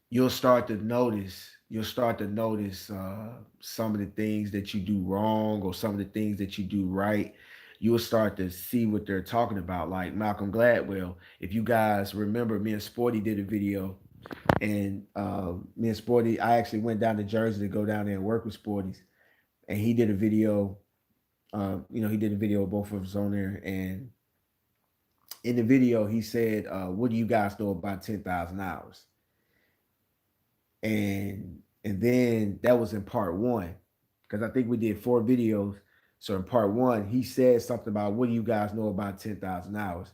you'll start to notice some of the things that you do wrong, or some of the things that you do right. You'll start to see what they're talking about. Like Malcolm Gladwell, if you guys remember, me and Sporty did a video, and me and Sporty, I actually went down to Jersey to go down there and work with Sporty's, and he did a video. He did a video of both of us on there, and in the video he said, "What do you guys know about 10,000 hours?" And then that was in part one, because I think we did 4 videos. So in part one, he said something about what do you guys know about 10,000 hours?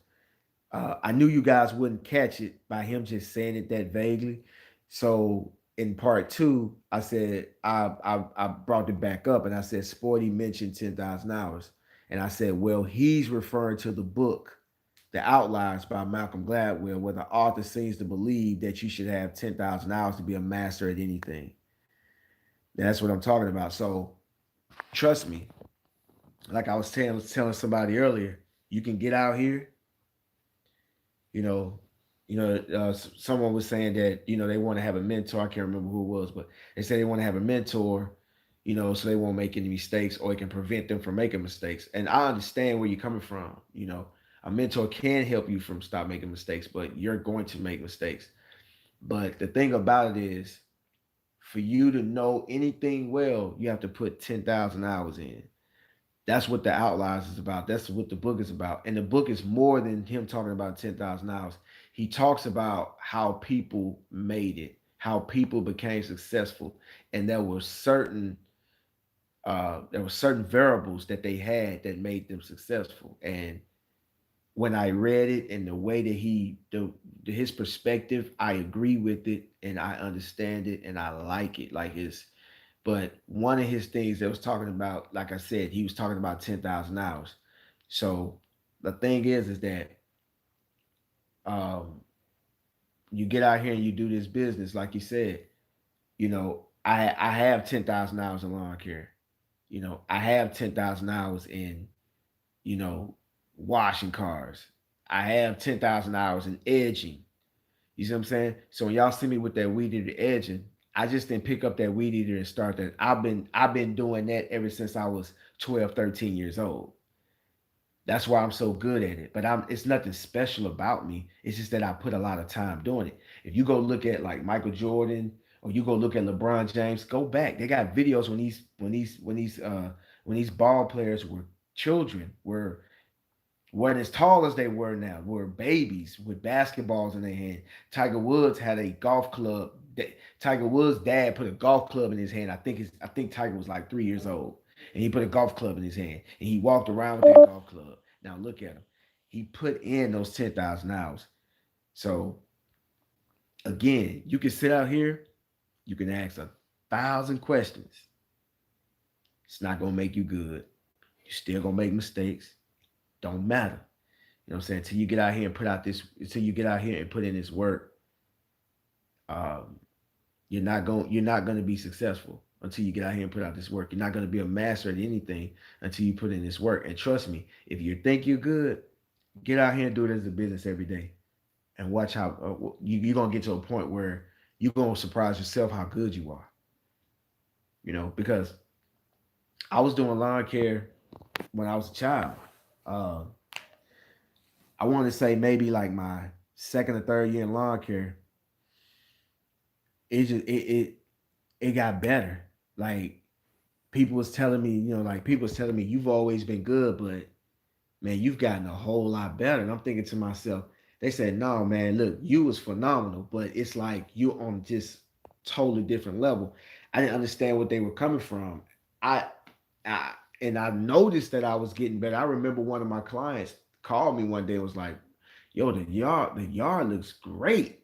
I knew you guys wouldn't catch it by him just saying it that vaguely. So in part two, I said I brought it back up and I said Sporty mentioned 10,000 hours, and I said, well, he's referring to the book, The Outliers by Malcolm Gladwell, where the author seems to believe that you should have 10,000 hours to be a master at anything. That's what I'm talking about. So trust me, like I was telling somebody earlier, you can get out here, you know, someone was saying that they want to have a mentor. I can't remember who it was, but they say they want to have a mentor, so they won't make any mistakes or it can prevent them from making mistakes. And I understand where you're coming from. A mentor can help you from stop making mistakes, but you're going to make mistakes. But the thing about it is, for you to know anything well, you have to put 10,000 hours in. That's what the Outliers is about. That's what the book is about. And the book is more than him talking about 10,000 hours. He talks about how people made it, how people became successful, and there were certain variables that they had that made them successful. And when I read it and the way that his perspective, I agree with it and I understand it and I like it. But one of his things that was talking about, like I said, he was talking about 10,000 hours. So the thing is that um, you get out here and you do this business, like you said, I have 10,000 hours in lawn care. I have 10,000 hours in, you know, washing cars. I have 10,000 hours in edging. You see what I'm saying? So when y'all see me with that weed eater edging, I just didn't pick up that weed eater and start that. I've been doing that ever since I was 12, 13 years old. That's why I'm so good at it. But it's nothing special about me. It's just that I put a lot of time doing it. If you go look at like Michael Jordan or you go look at LeBron James, go back. They got videos when these ball players were children, weren't as tall as they were now, were babies with basketballs in their hand. Tiger Woods had a golf club. Tiger Woods' dad put a golf club in his hand. I think Tiger was like 3 years old, and he put a golf club in his hand, and he walked around with that golf club. Now look at him. He put in those 10,000 hours. So again, you can sit out here, you can ask 1,000 questions. It's not gonna make you good. You're still gonna make mistakes. Don't matter. You know what I'm saying? Until you get out here and put in this work, um, you're not going to be successful until you get out here and put out this work. You're not going to be a master at anything until you put in this work. And trust me, if you think you're good, get out here and do it as a business every day, and watch how you're going to get to a point where you're going to surprise yourself how good you are. Because I was doing lawn care when I was a child. Uh, I want to say maybe like my second or third year in lawn care, it got better. Like people was telling me you've always been good, but man, you've gotten a whole lot better. And I'm thinking to myself, they said, no, man, look, you was phenomenal, but it's like you on just totally different level. I didn't understand what they were coming from. I, I and I noticed that I was getting better. I remember one of my clients called me one day and was like, yo, the yard looks great.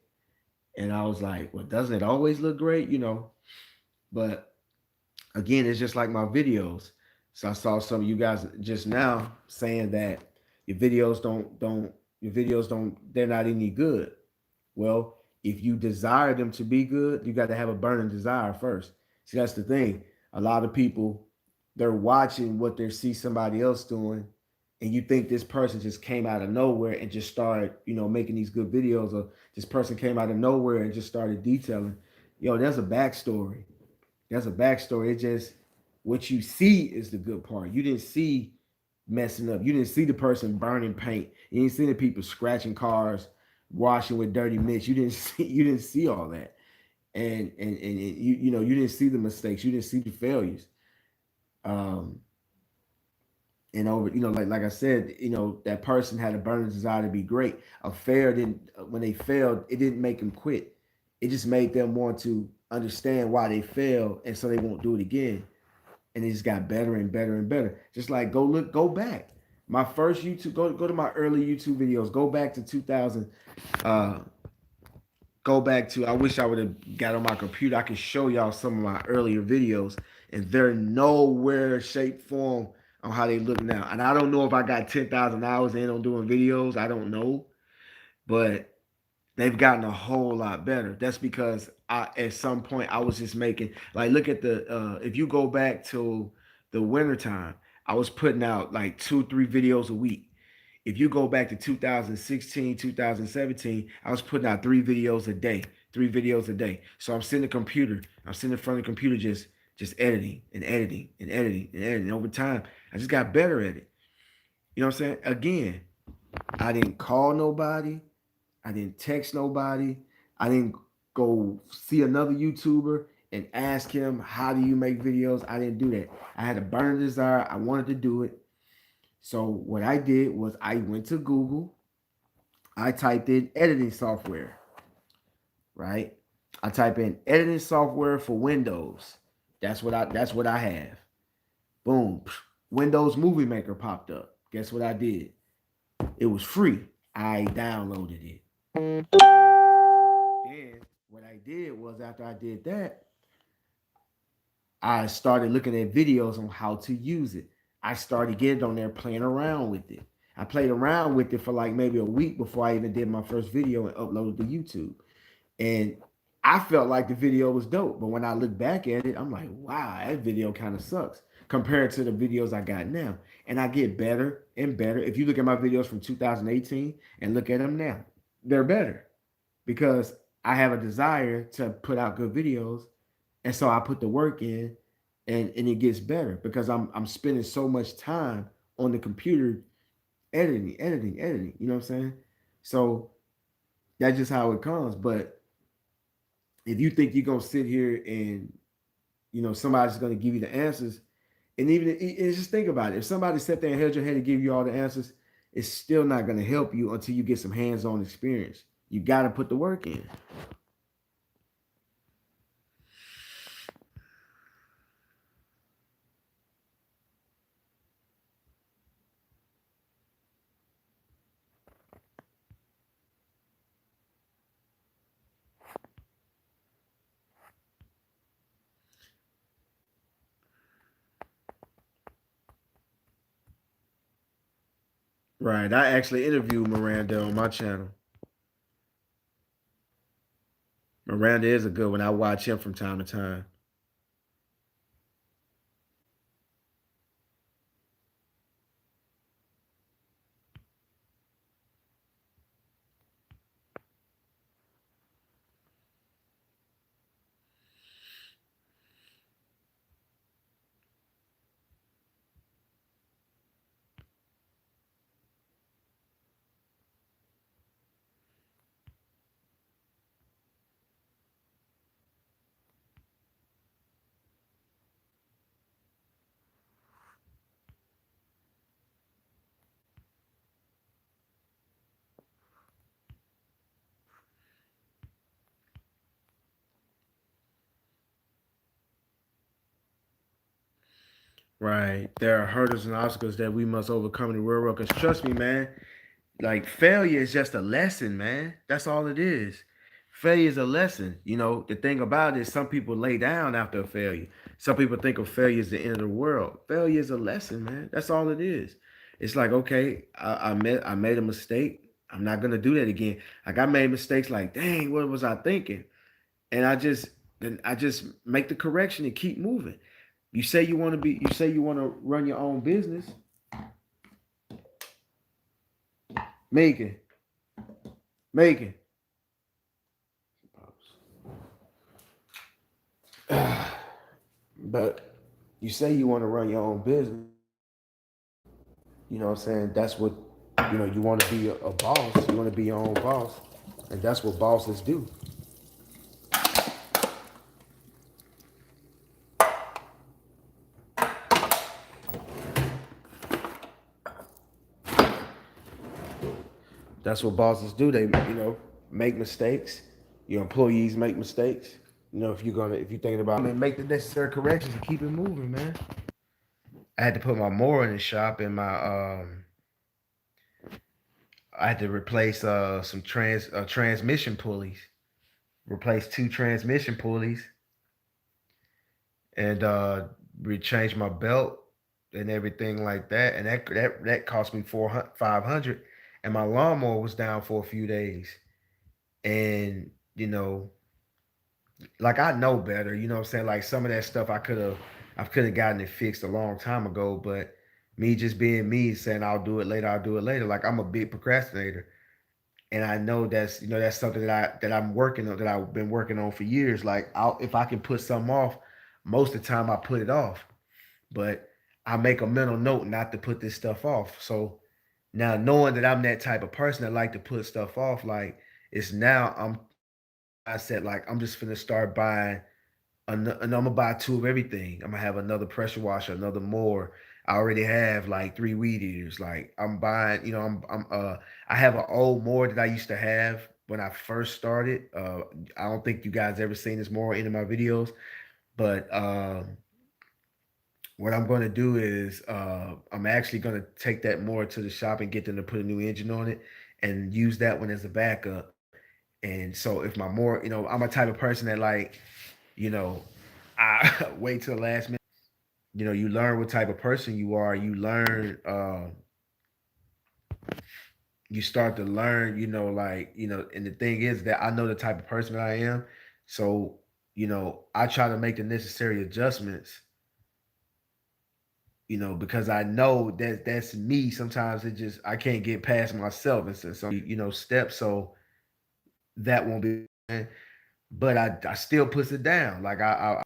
And I was like, well, doesn't it always look great? But again, it's just like my videos. So I saw some of you guys just now saying that your videos they're not any good. Well, if you desire them to be good, you got to have a burning desire first. See, that's the thing. A lot of people, they're watching what they see somebody else doing, and you think this person just came out of nowhere and just started, making these good videos, or this person came out of nowhere and just started detailing. There's a backstory. There's a backstory. It just what you see is the good part. You didn't see messing up. You didn't see the person burning paint. You didn't see the people scratching cars, washing with dirty mitts. You didn't see all that. And you didn't see the mistakes. You didn't see the failures. Um and over, like I said, that person had a burning desire to be great. A fair didn't When they failed, it didn't make them quit. It just made them want to understand why they failed, and so they won't do it again. and it just got better and better and better. Just like go back. My first YouTube, go to my early YouTube videos. Go back to 2000. Uh, go back to. I wish I would have got on my computer. I can show y'all some of my earlier videos, and they're nowhere, shape, form on how they look now. And I don't know if I got 10,000 hours in on doing videos. I don't know, but they've gotten a whole lot better. That's because at some point I was just making, like, look at the if you go back to the wintertime, I was putting out like 2, 3 videos a week. If you go back to 2016, 2017, I was putting out 3 videos a day, 3 videos a day. So I'm sitting at the computer, I'm sitting in front of the computer just editing and editing and editing and editing. Over time, I just got better at it. You know what I'm saying? Again, I didn't call nobody. I didn't text nobody. I didn't go see another YouTuber and ask him, how do you make videos? I didn't do that. I had a burning desire. I wanted to do it. So what I did was I went to Google. I typed in editing software, right? I type in editing software for Windows. That's what I have. Boom. Windows Movie Maker popped up. Guess what I did? It was free. I downloaded it. Then what I did was after I did that, I started looking at videos on how to use it. I started getting on there playing around with it. I played around with it for like maybe a week before I even did my first video and uploaded to YouTube. And I felt like the video was dope. But when I look back at it, I'm like, wow, that video kind of sucks compared to the videos I got now. And I get better and better. If you look at my videos from 2018 and look at them now, they're better because I have a desire to put out good videos. And so I put the work in and it gets better because I'm spending so much time on the computer editing. You know what I'm saying? So that's just how it comes. But if you think you're gonna sit here and somebody's gonna give you the answers, and just think about it. If somebody sat there and held your head to give you all the answers, it's still not gonna help you until you get some hands-on experience. You gotta put the work in. Right. I actually interviewed Miranda on my channel. Miranda is a good one. I watch him from time to time. Right. There are hurdles and obstacles that we must overcome in the real world. Because trust me, man, like failure is just a lesson, man. That's all it is. Failure is a lesson. The thing about it is some people lay down after a failure. Some people think of failure as the end of the world. Failure is a lesson, man. That's all it is. It's like, okay, I made a mistake. I'm not gonna do that again. Like I made mistakes like, dang, what was I thinking? And I just make the correction and keep moving. You say you want to run your own business. Make it. But you say you want to run your own business. You know what I'm saying? That's what, you want to be a boss. You want to be your own boss. And that's what bosses do. That's what bosses do. They, make mistakes. Your employees make mistakes. if you're thinking about, make the necessary corrections and keep it moving, man. I had to put my mower in the shop, and I had to replace some transmission pulleys. Replace two transmission pulleys, and we changed my belt and everything like that. And that cost me 500. And my lawnmower was down for a few days. And like I know better. You know what I'm saying? Like some of that stuff I could have gotten it fixed a long time ago. But me just being me, saying I'll do it later, I'll do it later. Like I'm a big procrastinator. And I know that's something that I'm working on, that I've been working on for years. Like if I can put something off, most of the time I put it off, but I make a mental note not to put this stuff off. So now, knowing that I'm that type of person that like to put stuff off, like it's now I said, like I'm just gonna start buying, and I'm gonna buy two of everything. I'm gonna have another pressure washer, another mower. I already have like three weed eaters. Like I'm buying, I have an old mower that I used to have when I first started. I don't think you guys ever seen this mower in any of my videos, but what I'm gonna do is I'm actually gonna take that mower to the shop and get them to put a new engine on it and use that one as a backup. And so if my mower, I'm a type of person that like, you know, I wait till the last minute. You learn what type of person you are. You learn, you start to learn, like, and the thing is that I know the type of person that I am. So, I try to make the necessary adjustments, because I know that that's me. Sometimes I can't get past myself and so, steps. So that won't be, but I still puts it down. Like I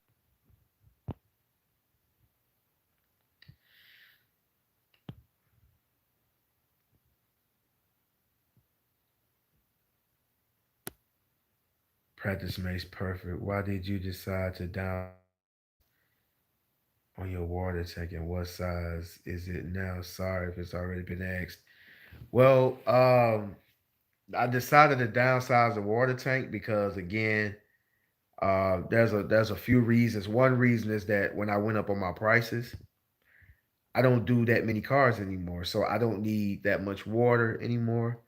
practice makes perfect. Why did you decide to down on your water tank, and what size is it now? Sorry if it's already been asked. Well, I decided to downsize the water tank because again, there's a few reasons. One reason is that when I went up on my prices, I don't do that many cars anymore, so I don't need that much water anymore.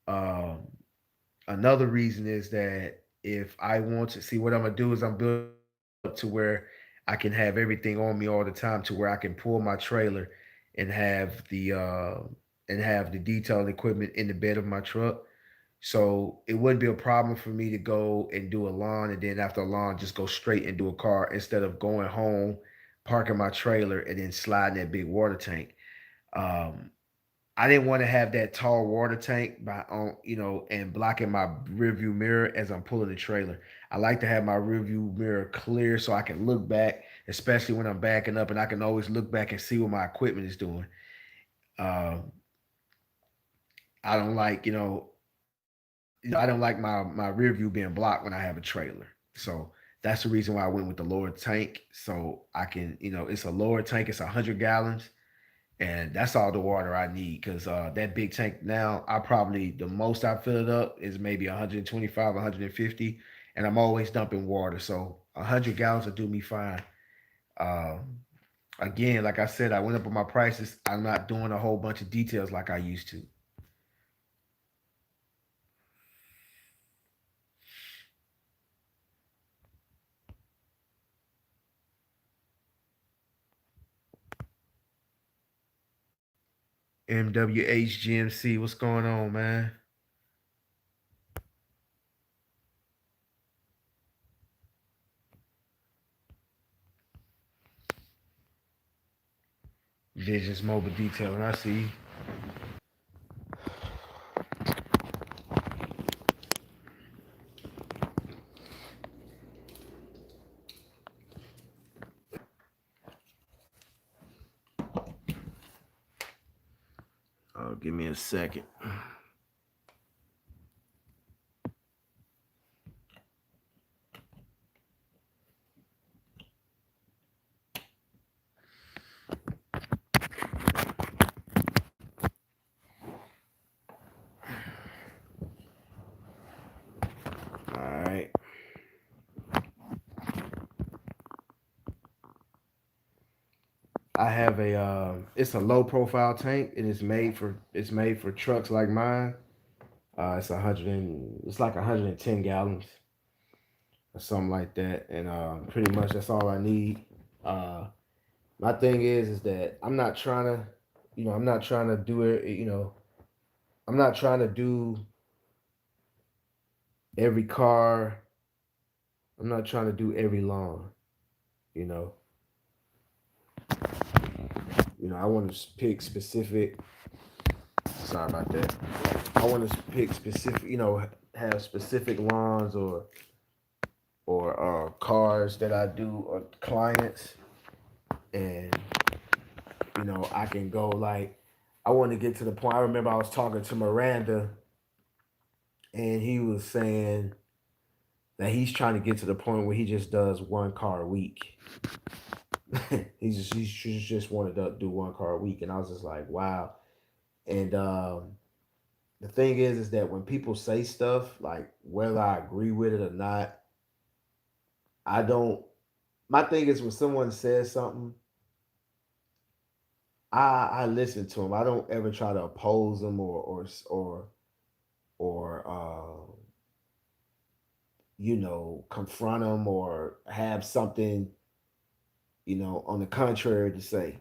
Um, Another reason is that if I want to see, what I'm gonna do is I'm building up to where I can have everything on me all the time, to where I can pull my trailer and have the detailed equipment in the bed of my truck. So it wouldn't be a problem for me to go and do a lawn, and then after a lawn just go straight and do a car, instead of going home, parking my trailer, and then sliding that big water tank. Um, I didn't want to have that tall water tank and blocking my rearview mirror as I'm pulling the trailer. I like to have my rearview mirror clear so I can look back, especially when I'm backing up, and I can always look back and see what my equipment is doing. Um, I don't like, I don't like my rear view being blocked when I have a trailer. So that's the reason why I went with the lower tank. So I can, it's a lower tank. It's 100 gallons, and that's all the water I need. Because that big tank now, the most I fill it up is maybe 125, 150, and I'm always dumping water. So 100 gallons will do me fine. Um, Again, like I said, I went up on my prices. I'm not doing a whole bunch of details like I used to. MWHGMC, what's going on, man? Visions Mobile Detailing, I see. Oh, give me a second. All right. I have a it's a low profile tank and it's made for trucks like mine. It's like 110 gallons or something like that, and pretty much that's all I need. Uh, my thing is that I'm not trying to, I'm not trying to do it. I'm not trying to do every car. I'm not trying to do every lawn. You know, I want to pick specific. Sorry about that. I want to pick specific. Have specific lawns or cars that I do or clients, and I can go like I want to get to the point. I remember I was talking to Miranda, and he was saying that he's trying to get to the point where he just does one car a week. He's just wanted to do one car a week, and I was just like, wow. And the thing is that when people say stuff like whether I agree with it or not, I don't. My thing is when someone says something, I listen to them. I don't ever try to oppose them or confront them or have something on the contrary to say.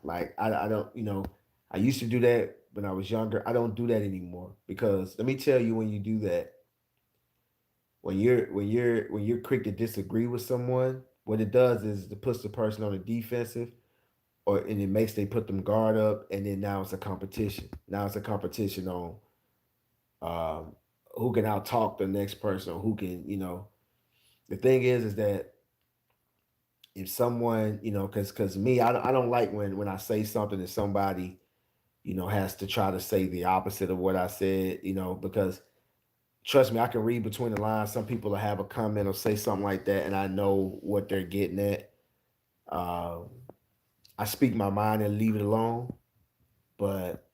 Like I don't I used to do that when I was younger. I don't do that anymore because let me tell you, when you do that, when you're quick to disagree with someone, what it does is it puts the person on the defensive, and it makes they put them guard up, and then now it's a competition. Now it's a competition on um, who can out talk the next person, or who can The thing is that if someone because me, I don't like when I say something and somebody has to try to say the opposite of what I said, because trust me, I can read between the lines. Some people will have a comment or say something like that, and I know what they're getting at. Um, I speak my mind and leave it alone. But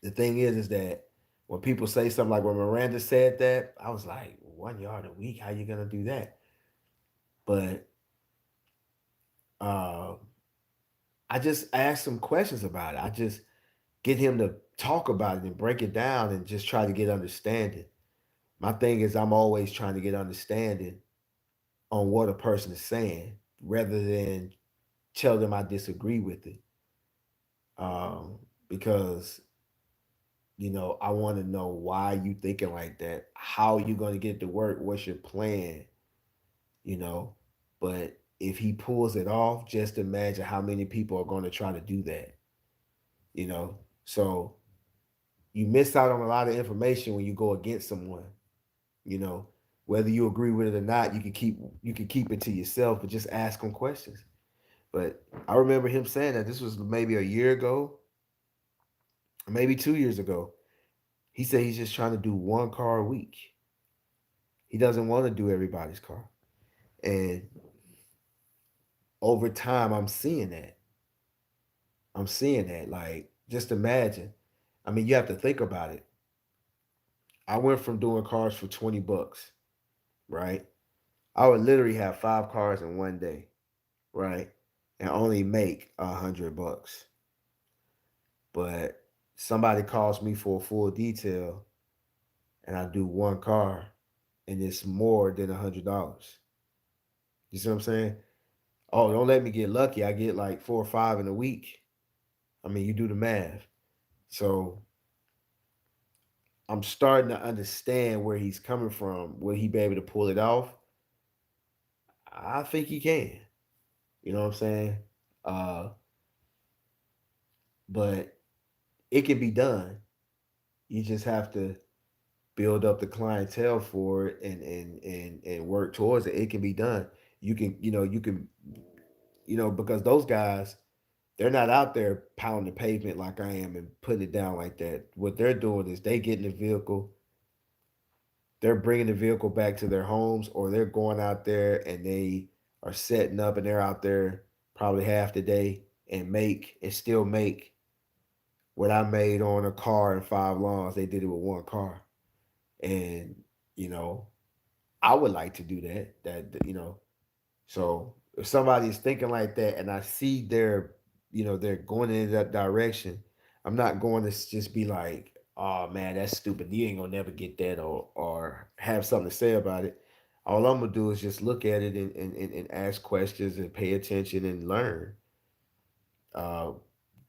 the thing is that when people say something like when Miranda said that, I was like, 1 yard a week, how you gonna do that? But uh, I just asked some questions about it. I just get him to talk about it and break it down and just try to get understanding. My thing is I'm always trying to get understanding on what a person is saying rather than tell them I disagree with it. Because I want to know why you thinking like that. How you going to get to work? What's your plan? You know, but if he pulls it off, just imagine how many people are going to try to do that. You know, so you miss out on a lot of information when you go against someone. You know, whether you agree with it or not, you can keep it to yourself, but just ask them questions. But I remember him saying that this was maybe a year ago, maybe 2 years ago. He said he's just trying to do one car a week. He doesn't want to do everybody's car. And over time, I'm seeing that. I'm seeing that. Like, just imagine. I mean, you have to think about it. I went from doing cars for 20 bucks, right? I would literally have 5 cars in one day, right? And only make 100 bucks. But somebody calls me for a full detail and I do one car and it's more than $100. You see what I'm saying? Oh, don't let me get lucky. I get like 4 or 5 in a week. I mean, you do the math. So I'm starting to understand where he's coming from. Will he be able to pull it off? I think he can. You know what I'm saying? Uh, but it can be done. You just have to build up the clientele for it and work towards it. It can be done. You can because those guys, they're not out there pounding the pavement like I am and putting it down like that. What they're doing is they get in the vehicle, they're bringing the vehicle back to their homes, or they're going out there and they are setting up and they're out there probably half the day and still make what I made on a car and 5 lawns. They did it with one car. And, you know, I would like to do that. So if somebody is thinking like that and I see they're going in that direction, I'm not going to just be like, oh man, that's stupid. You ain't gonna never get that, or have something to say about it. All I'm gonna do is just look at it and ask questions and pay attention and learn. Uh,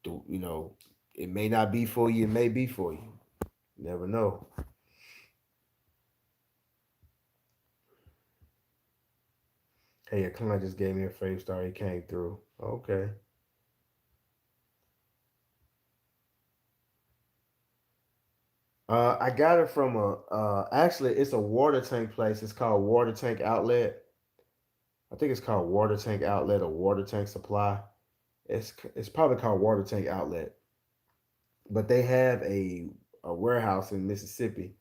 you know, it may not be for you, it may be for you. Never know. Hey, a client just gave me a frame star. He came through. Okay. I got it from actually it's a water tank place. It's called Water Tank Outlet. I think it's called Water Tank Outlet or Water Tank Supply. It's probably called Water Tank Outlet. But they have a warehouse in Mississippi.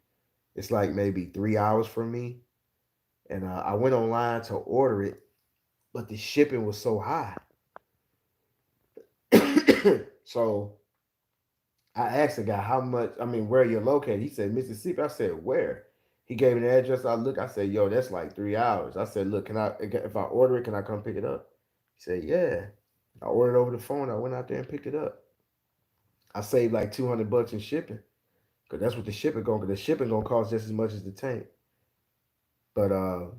It's like maybe 3 hours from me, and I went online to order it, but the shipping was so high. So I asked the guy how much. I mean, where you're located. He said Mississippi. I said where. He gave me the address. I look. I said, yo, that's like 3 hours. I said, look, can I if I order it, can I come pick it up? He said, yeah. I ordered over the phone. I went out there and picked it up. I saved like $200 in shipping because that's what the shipping going. Because the shipping gonna cost just as much as the tank. But um,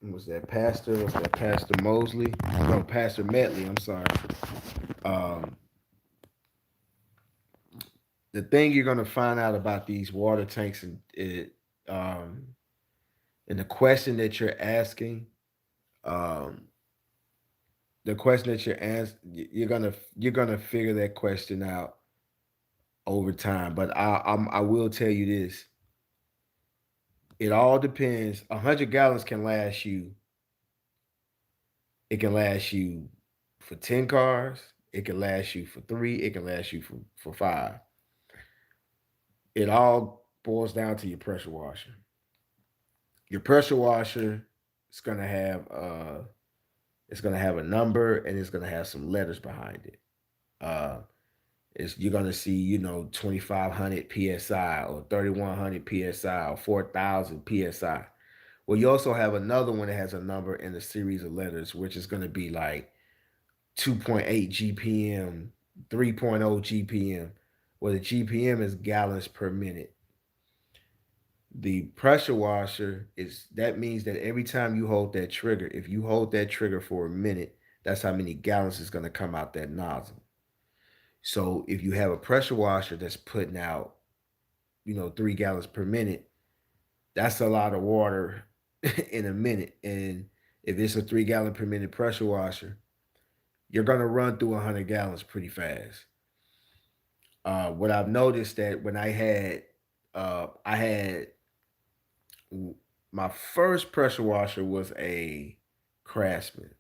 was that Pastor? Was that Pastor Mosley? No, Pastor Metley. I'm sorry. Um, the thing you're gonna find out about these water tanks um, and the question that you're asking, um, the question that you're asking, you're gonna figure that question out over time. But I will tell you this: it all depends. 100 gallons can last you. It can last you for 10 cars. It can last you for three. It can last you for five. It all boils down to your pressure washer. Your pressure washer is gonna have it's gonna have a number and it's gonna have some letters behind it. Uh, you're gonna see 2500 psi or 3100 psi or 4000 psi. Well, you also have another one that has a number and a series of letters, which is gonna be like 2.8 GPM, 3.0 GPM. Well, the GPM is gallons per minute. The pressure washer is that means that every time you hold that trigger, if you hold that trigger for a minute, that's how many gallons is going to come out that nozzle. So if you have a pressure washer that's putting out, 3 gallons per minute, that's a lot of water in a minute. And if it's a 3 gallon per minute pressure washer, you're going to run through 100 gallons pretty fast. What I've noticed that when I had my first pressure washer was a Craftsman,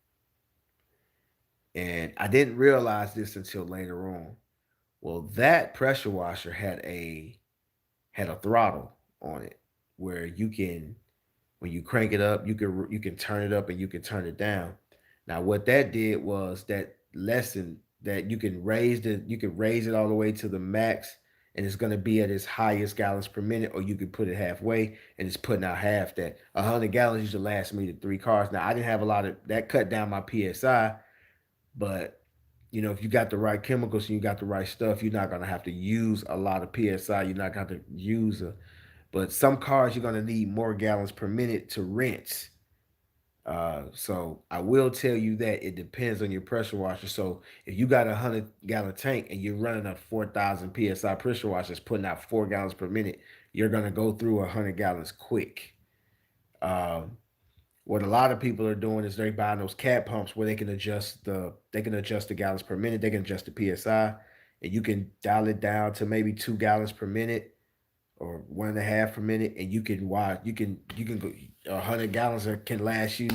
and I didn't realize this until later on. Well, that pressure washer had a throttle on it where you can when you crank it up, you can turn it up and you can turn it down. Now, what that did was that lesson that you can raise it all the way to the max, and it's going to be at its highest gallons per minute, or you could put it halfway and it's putting out half that. 100 gallons used to last me to 3 cars. Now, I didn't have a lot of that cut down my psi, but if you got the right chemicals and you got the right stuff, you're not gonna have to use a lot of psi. You're not gonna have to use a but some cars you're gonna need more gallons per minute to rinse. So I will tell you that it depends on your pressure washer. So if you got a 100 gallon tank and you're running a 4,000 psi pressure washer that's putting out 4 gallons per minute, you're gonna go through 100 gallons quick. Um, what a lot of people are doing is they're buying those cat pumps where they can adjust the gallons per minute, they can adjust the psi, and you can dial it down to maybe 2 gallons per minute or 1.5 per minute, and you can go 100 gallons can last you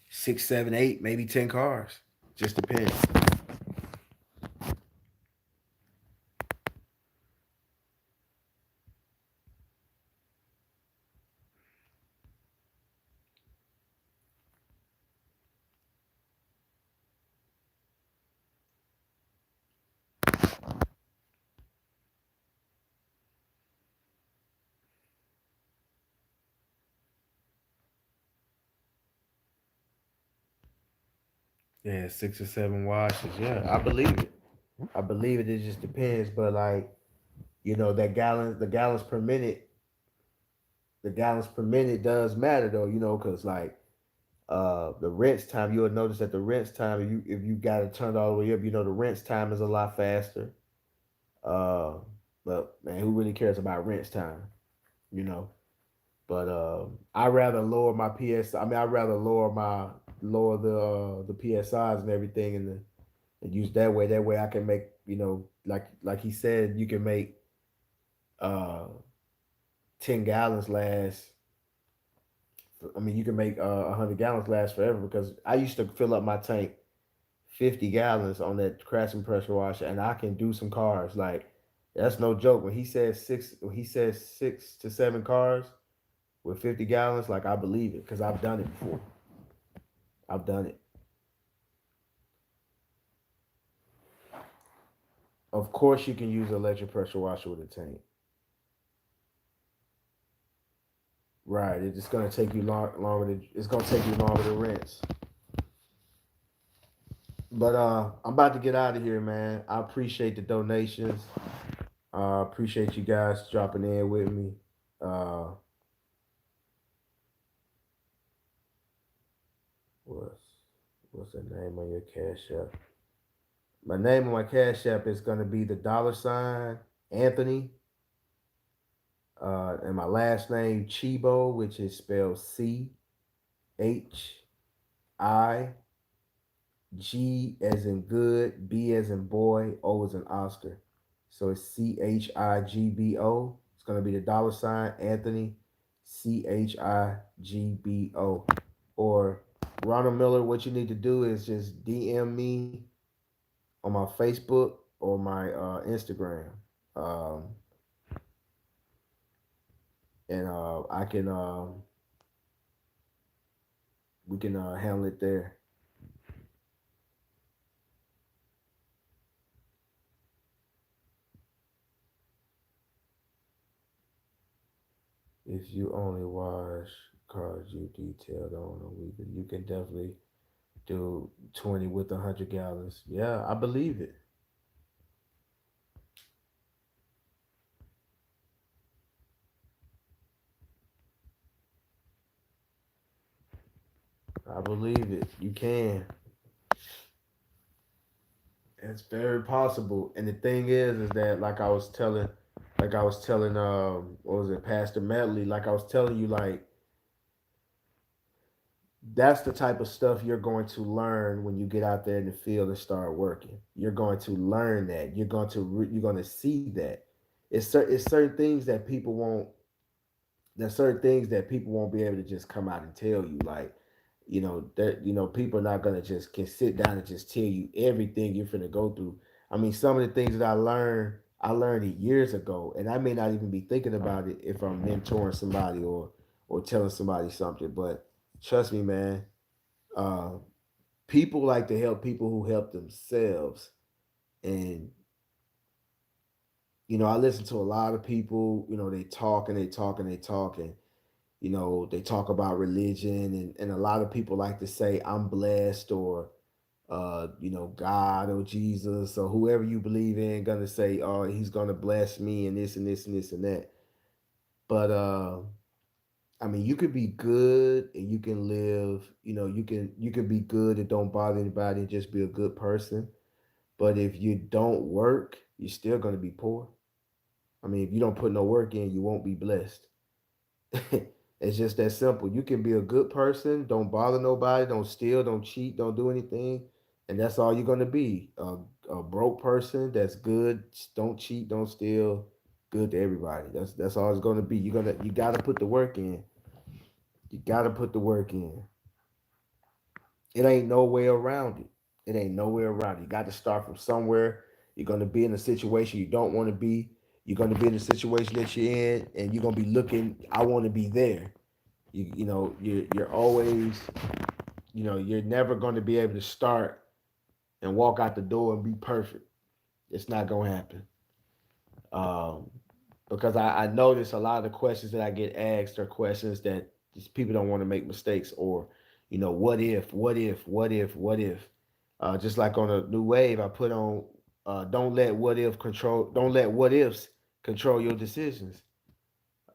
6, 7, 8, maybe 10 cars. Just depends. Yeah, 6 or 7 washes. Yeah, I believe it. I believe it. It just depends, but like that the gallons per minute does matter though. Because like the rinse time, you'll notice that the rinse time, if you got it turned all the way up, the rinse time is a lot faster. Uh, but man, who really cares about rinse time? You know. But I rather lower my PS. I mean, I rather lower the PSIs and everything, and use that way. That way, I can make like he said, you can make uh 10 gallons last. I mean, you can make 100 gallons last forever because I used to fill up my tank 50 gallons on that Craftsman pressure washer, and I can do some cars. Like that's no joke. When he says 6 to 7 cars with 50 gallons, like I believe it because I've done it before. I've done it. Of course, you can use an electric pressure washer with a tank. Right. It's just gonna take you longer. It's gonna take you longer to rinse. But I'm about to get out of here, man. I appreciate the donations. Appreciate you guys dropping in with me. Uh, what's what's the name on your cash app? My name on my cash app is gonna be the $ Anthony, and my last name Chibo, which is spelled CHIG as in good, B as in boy, O as in Oscar. So it's CHIGBO. It's gonna be the $Anthony, CHIGBO. Or Ronald Miller, what you need to do is just DM me on my Facebook or my Instagram. Um, and I can we can handle it there. If you only wash cars you detailed on a weekly, you can definitely do 20 with 100 gallons. Yeah, I believe it. I believe it. You can. It's very possible. And the thing is that like I was telling, what was it, Pastor Medley? Like I was telling you, like that's the type of stuff you're going to learn when you get out there in the field and start working. You're going to learn that. You're going to see that. It's certain things that people won't. There's certain things that people won't be able to just come out and tell you. Like, that people are not gonna just can sit down and just tell you everything you're finna go through. I mean, some of the things that I learned it years ago, and I may not even be thinking about it if I'm mentoring somebody or telling somebody something. But trust me, man, uh, people like to help people who help themselves. And I listen to a lot of people. They talk and they talk and they talk, and they talk about religion, and a lot of people like to say I'm blessed, or God or Jesus or whoever you believe in gonna say, oh, he's gonna bless me and this and this and this and that. But I mean, you could be good and you can live, you can be good and don't bother anybody and just be a good person. But if you don't work, you're still gonna be poor. I mean, if you don't put no work in, you won't be blessed. It's just that simple. You can be a good person, don't bother nobody, don't steal, don't cheat, don't do anything, and that's all you're gonna be. A broke person that's good, don't cheat, don't steal, good to everybody. That's all it's gonna be. You gotta put the work in. You gotta put the work in. It ain't no way around it. It ain't no way around it. You got to start from somewhere. You're gonna be in a situation you don't want to be. You're gonna be in a situation that you're in, and you're gonna be looking. I want to be there. You're always, you're never going to be able to start and walk out the door and be perfect. It's not going to happen. um, because I notice a lot of the questions that I get asked are questions that just people don't want to make mistakes, or what if, what if, what if, what if. Just like on a new wave, I put on don't let what ifs control your decisions.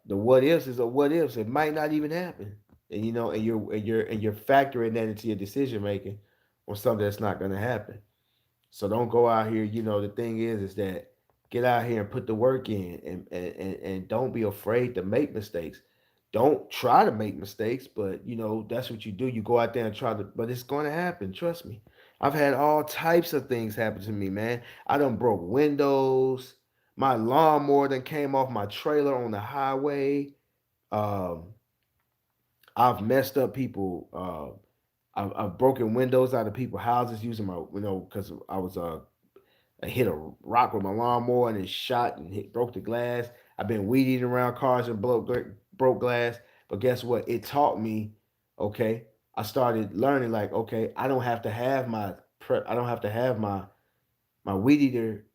The what ifs is a what ifs. It might not even happen. And you're factoring that into your decision making on something that's not gonna happen. So don't go out here. The thing is that get out here and put the work in, and don't be afraid to make mistakes. Don't try to make mistakes, but that's what you do. You go out there and try to, but it's going to happen. Trust me. I've had all types of things happen to me, man. I done broke windows. My lawnmower then came off my trailer on the highway. Um, I've messed up people. I've broken windows out of people's houses using my, because I hit a rock with my lawnmower and it shot and broke the glass. I've been weed eating around cars and broke glass. But guess what? It taught me. Okay, I started learning like, okay, I don't have to have my weed eater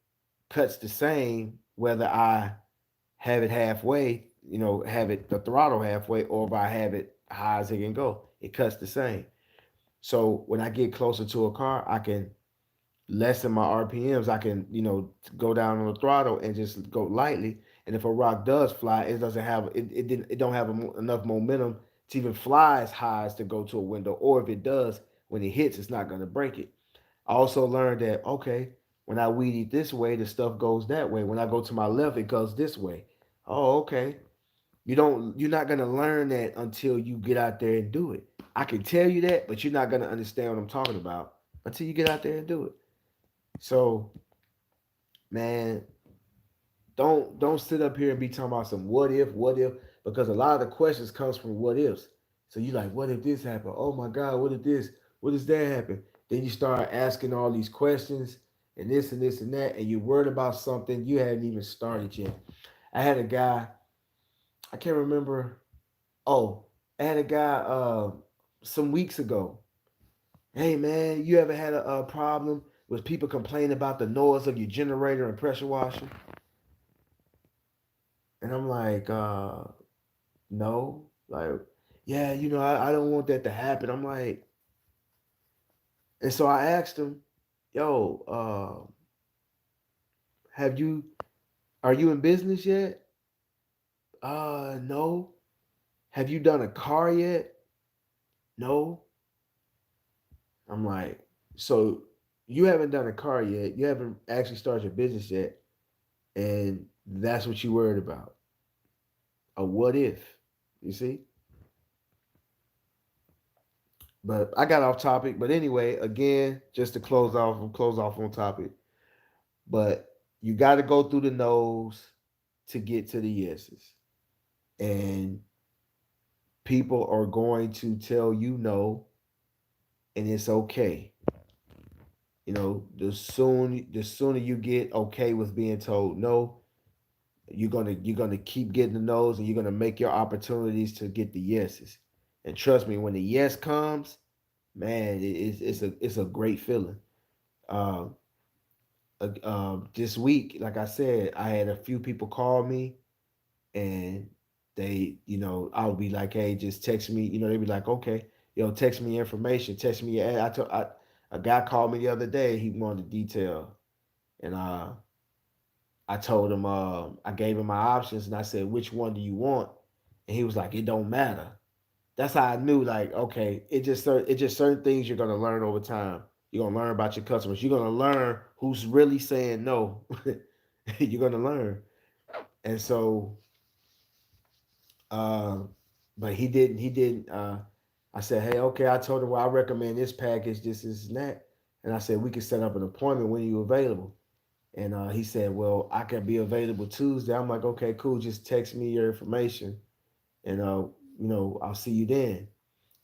cuts the same whether I have it halfway, have it the throttle halfway, or if I have it high as it can go. It cuts the same. So when I get closer to a car, I can lessen my RPMs. I can, go down on the throttle and just go lightly. And if a rock does fly, it doesn't have it don't have enough momentum to even fly as high as to go to a window. Or if it does, when it hits, it's not going to break it. I also learned that okay, when I weed eat this way, the stuff goes that way. When I go to my left, it goes this way. Oh, okay. You're not gonna learn that until you get out there and do it. I can tell you that, but you're not gonna understand what I'm talking about until you get out there and do it. So, man, don't sit up here and be talking about some what if, because a lot of the questions comes from what ifs. So you like, what if this happened? Oh my God, what if this? What does that happen? Then you start asking all these questions and this and this and that, and you're worried about something you hadn't even started yet. I had a guy, I can't remember. Oh, I had a guy some weeks ago. Hey man, you ever had a problem with people complaining about the noise of your generator and pressure washer? And I'm like, no. Like, yeah, I don't want that to happen. I'm like, and so I asked him, yo, have you are you in business yet? No. Have you done a car yet? No. I'm like, so you haven't done a car yet. You haven't actually started your business yet. And that's what you worried about. A what if, you see? But I got off topic. But anyway, again, just to close off on topic. But you got to go through the no's to get to the yeses. And people are going to tell you no, and it's okay. The sooner you get okay with being told no, you're gonna keep getting the no's, and you're gonna make your opportunities to get the yeses. And trust me, when the yes comes, man, it's a great feeling. Um, this week, like I said, I had a few people call me, and they, I'll be like, hey, just text me. They'd be like, okay, text me your information, text me your ad. A guy called me the other day. He wanted detail, and I told him, I gave him my options, and I said, which one do you want? And he was like, it don't matter. That's how I knew, like, okay, it just certain things you're gonna learn over time. You're gonna learn about your customers. You're gonna learn who's really saying no. You're gonna learn. And so, uh, but he didn't. I said, hey, okay. I told him, well, I recommend this package, this and that. And I said, we can set up an appointment when you're available. And he said, well, I can be available Tuesday. I'm like, okay, cool. Just text me your information, and I'll see you then.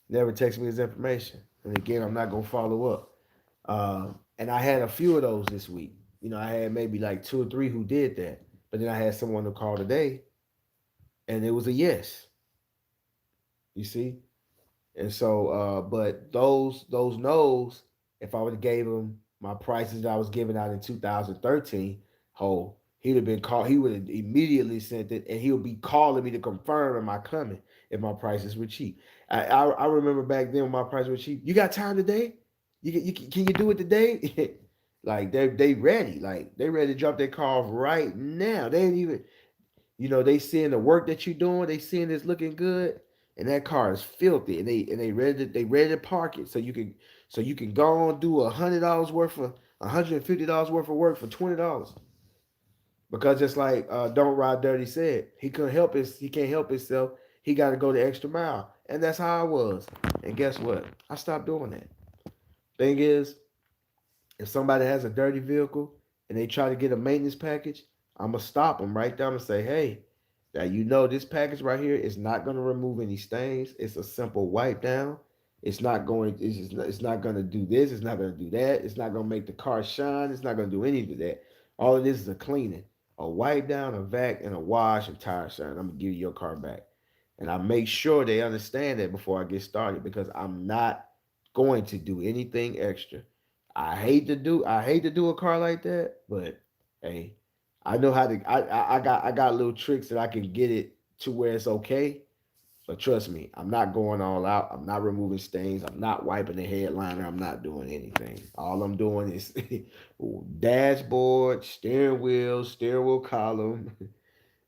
Never text me his information. And again, I'm not gonna follow up. And I had a few of those this week. I had maybe like two or three who did that. But then I had someone who called today, and it was a yes. You see? And so, but those no's, if I would have gave him my prices that I was giving out in 2013, he'd have been called. He would have immediately sent it, and he would be calling me to confirm am I coming if my prices were cheap. I remember back then when my prices were cheap. You got time today? Can you do it today? Like they ready. Like they ready to drop their car off right now. They ain't even, they seeing the work that you're doing, they seeing it's looking good, and that car is filthy, and they ready to park it so you can go on do $100 worth of $150 worth of work for $20. Because just like Don't Ride Dirty said, he can't help himself. He got to go the extra mile, and that's how I was. And guess what? I stopped doing that. Thing is, if somebody has a dirty vehicle and they try to get a maintenance package, I'm gonna stop them right there and say, "Hey, now this package right here is not gonna remove any stains. It's a simple wipe down. It's not going. It's not gonna do this. It's not gonna do that. It's not gonna make the car shine. It's not gonna do any of that. All of this is a cleaning, a wipe down, a vac, and a wash and tire shine. I'm gonna give you your car back." And I make sure they understand that before I get started because I'm not going to do anything extra. I hate to do a car like that, but hey, I know how to I got little tricks that I can get it to where it's okay. But trust me, I'm not going all out. I'm not removing stains. I'm not wiping the headliner. I'm not doing anything. All I'm doing is dashboard, steering wheel column,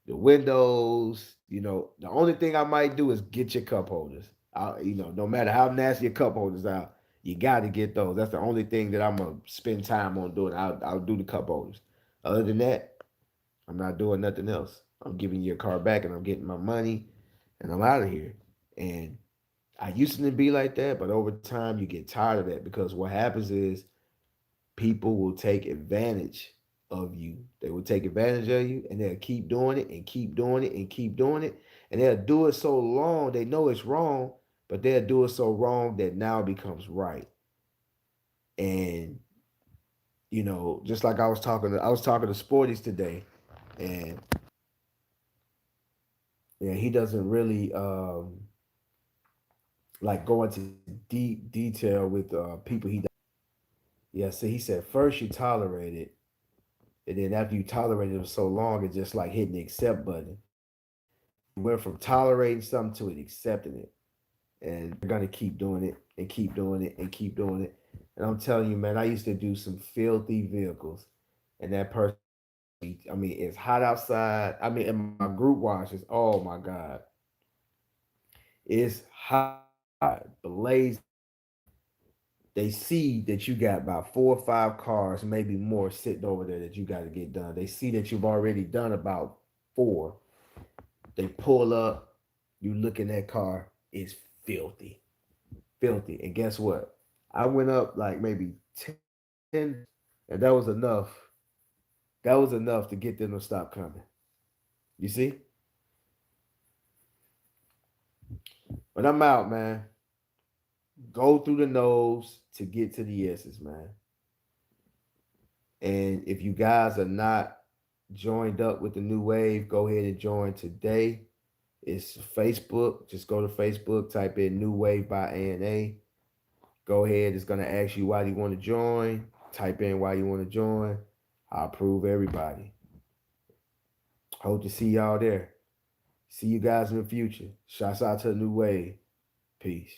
the windows. The only thing I might do is get your cup holders. No matter how nasty your cup holders are, you got to get those. That's the only thing that I'm gonna spend time on doing. I'll do the cup holders. Other than that, I'm not doing nothing else. I'm giving you your car back, and I'm getting my money, and I'm out of here. And I used to be like that, but over time you get tired of that because what happens is people will take advantage of you. They will take advantage of you and they'll keep doing it and keep doing it and keep doing it. And they'll do it so long, they know it's wrong, but they'll do it so wrong that now it becomes right. And just like I was talking to Sporties today, and yeah, he doesn't really like go into deep detail with people he. Yeah, so he said first you tolerate it, and then after you tolerate it for so long, it's just like hitting the accept button. You went from tolerating something to it accepting it. And you're gonna keep doing it and keep doing it and keep doing it. And I'm telling you, man, I used to do some filthy vehicles. And that person, I mean, it's hot outside. I mean, in my group washes, oh my God. It's hot, blaze. They see that you got about 4 or 5 cars, maybe more, sitting over there that you got to get done. They see that you've already done about 4. They pull up, you look in that car, it's filthy, filthy. And guess what? I went up like maybe 10, and that was enough. That was enough to get them to stop coming. You see? But I'm out, man. Go through the nose to get to the yeses, man. And if you guys are not joined up with the new wave, go ahead and join today. It's Facebook. Just go to Facebook, type in New Wave by ANA. Go ahead. It's going to ask you why you want to join. Type in why you want to join. I'll approve everybody. Hope to see y'all there. See you guys in the future. Shouts out to the new wave. Peace.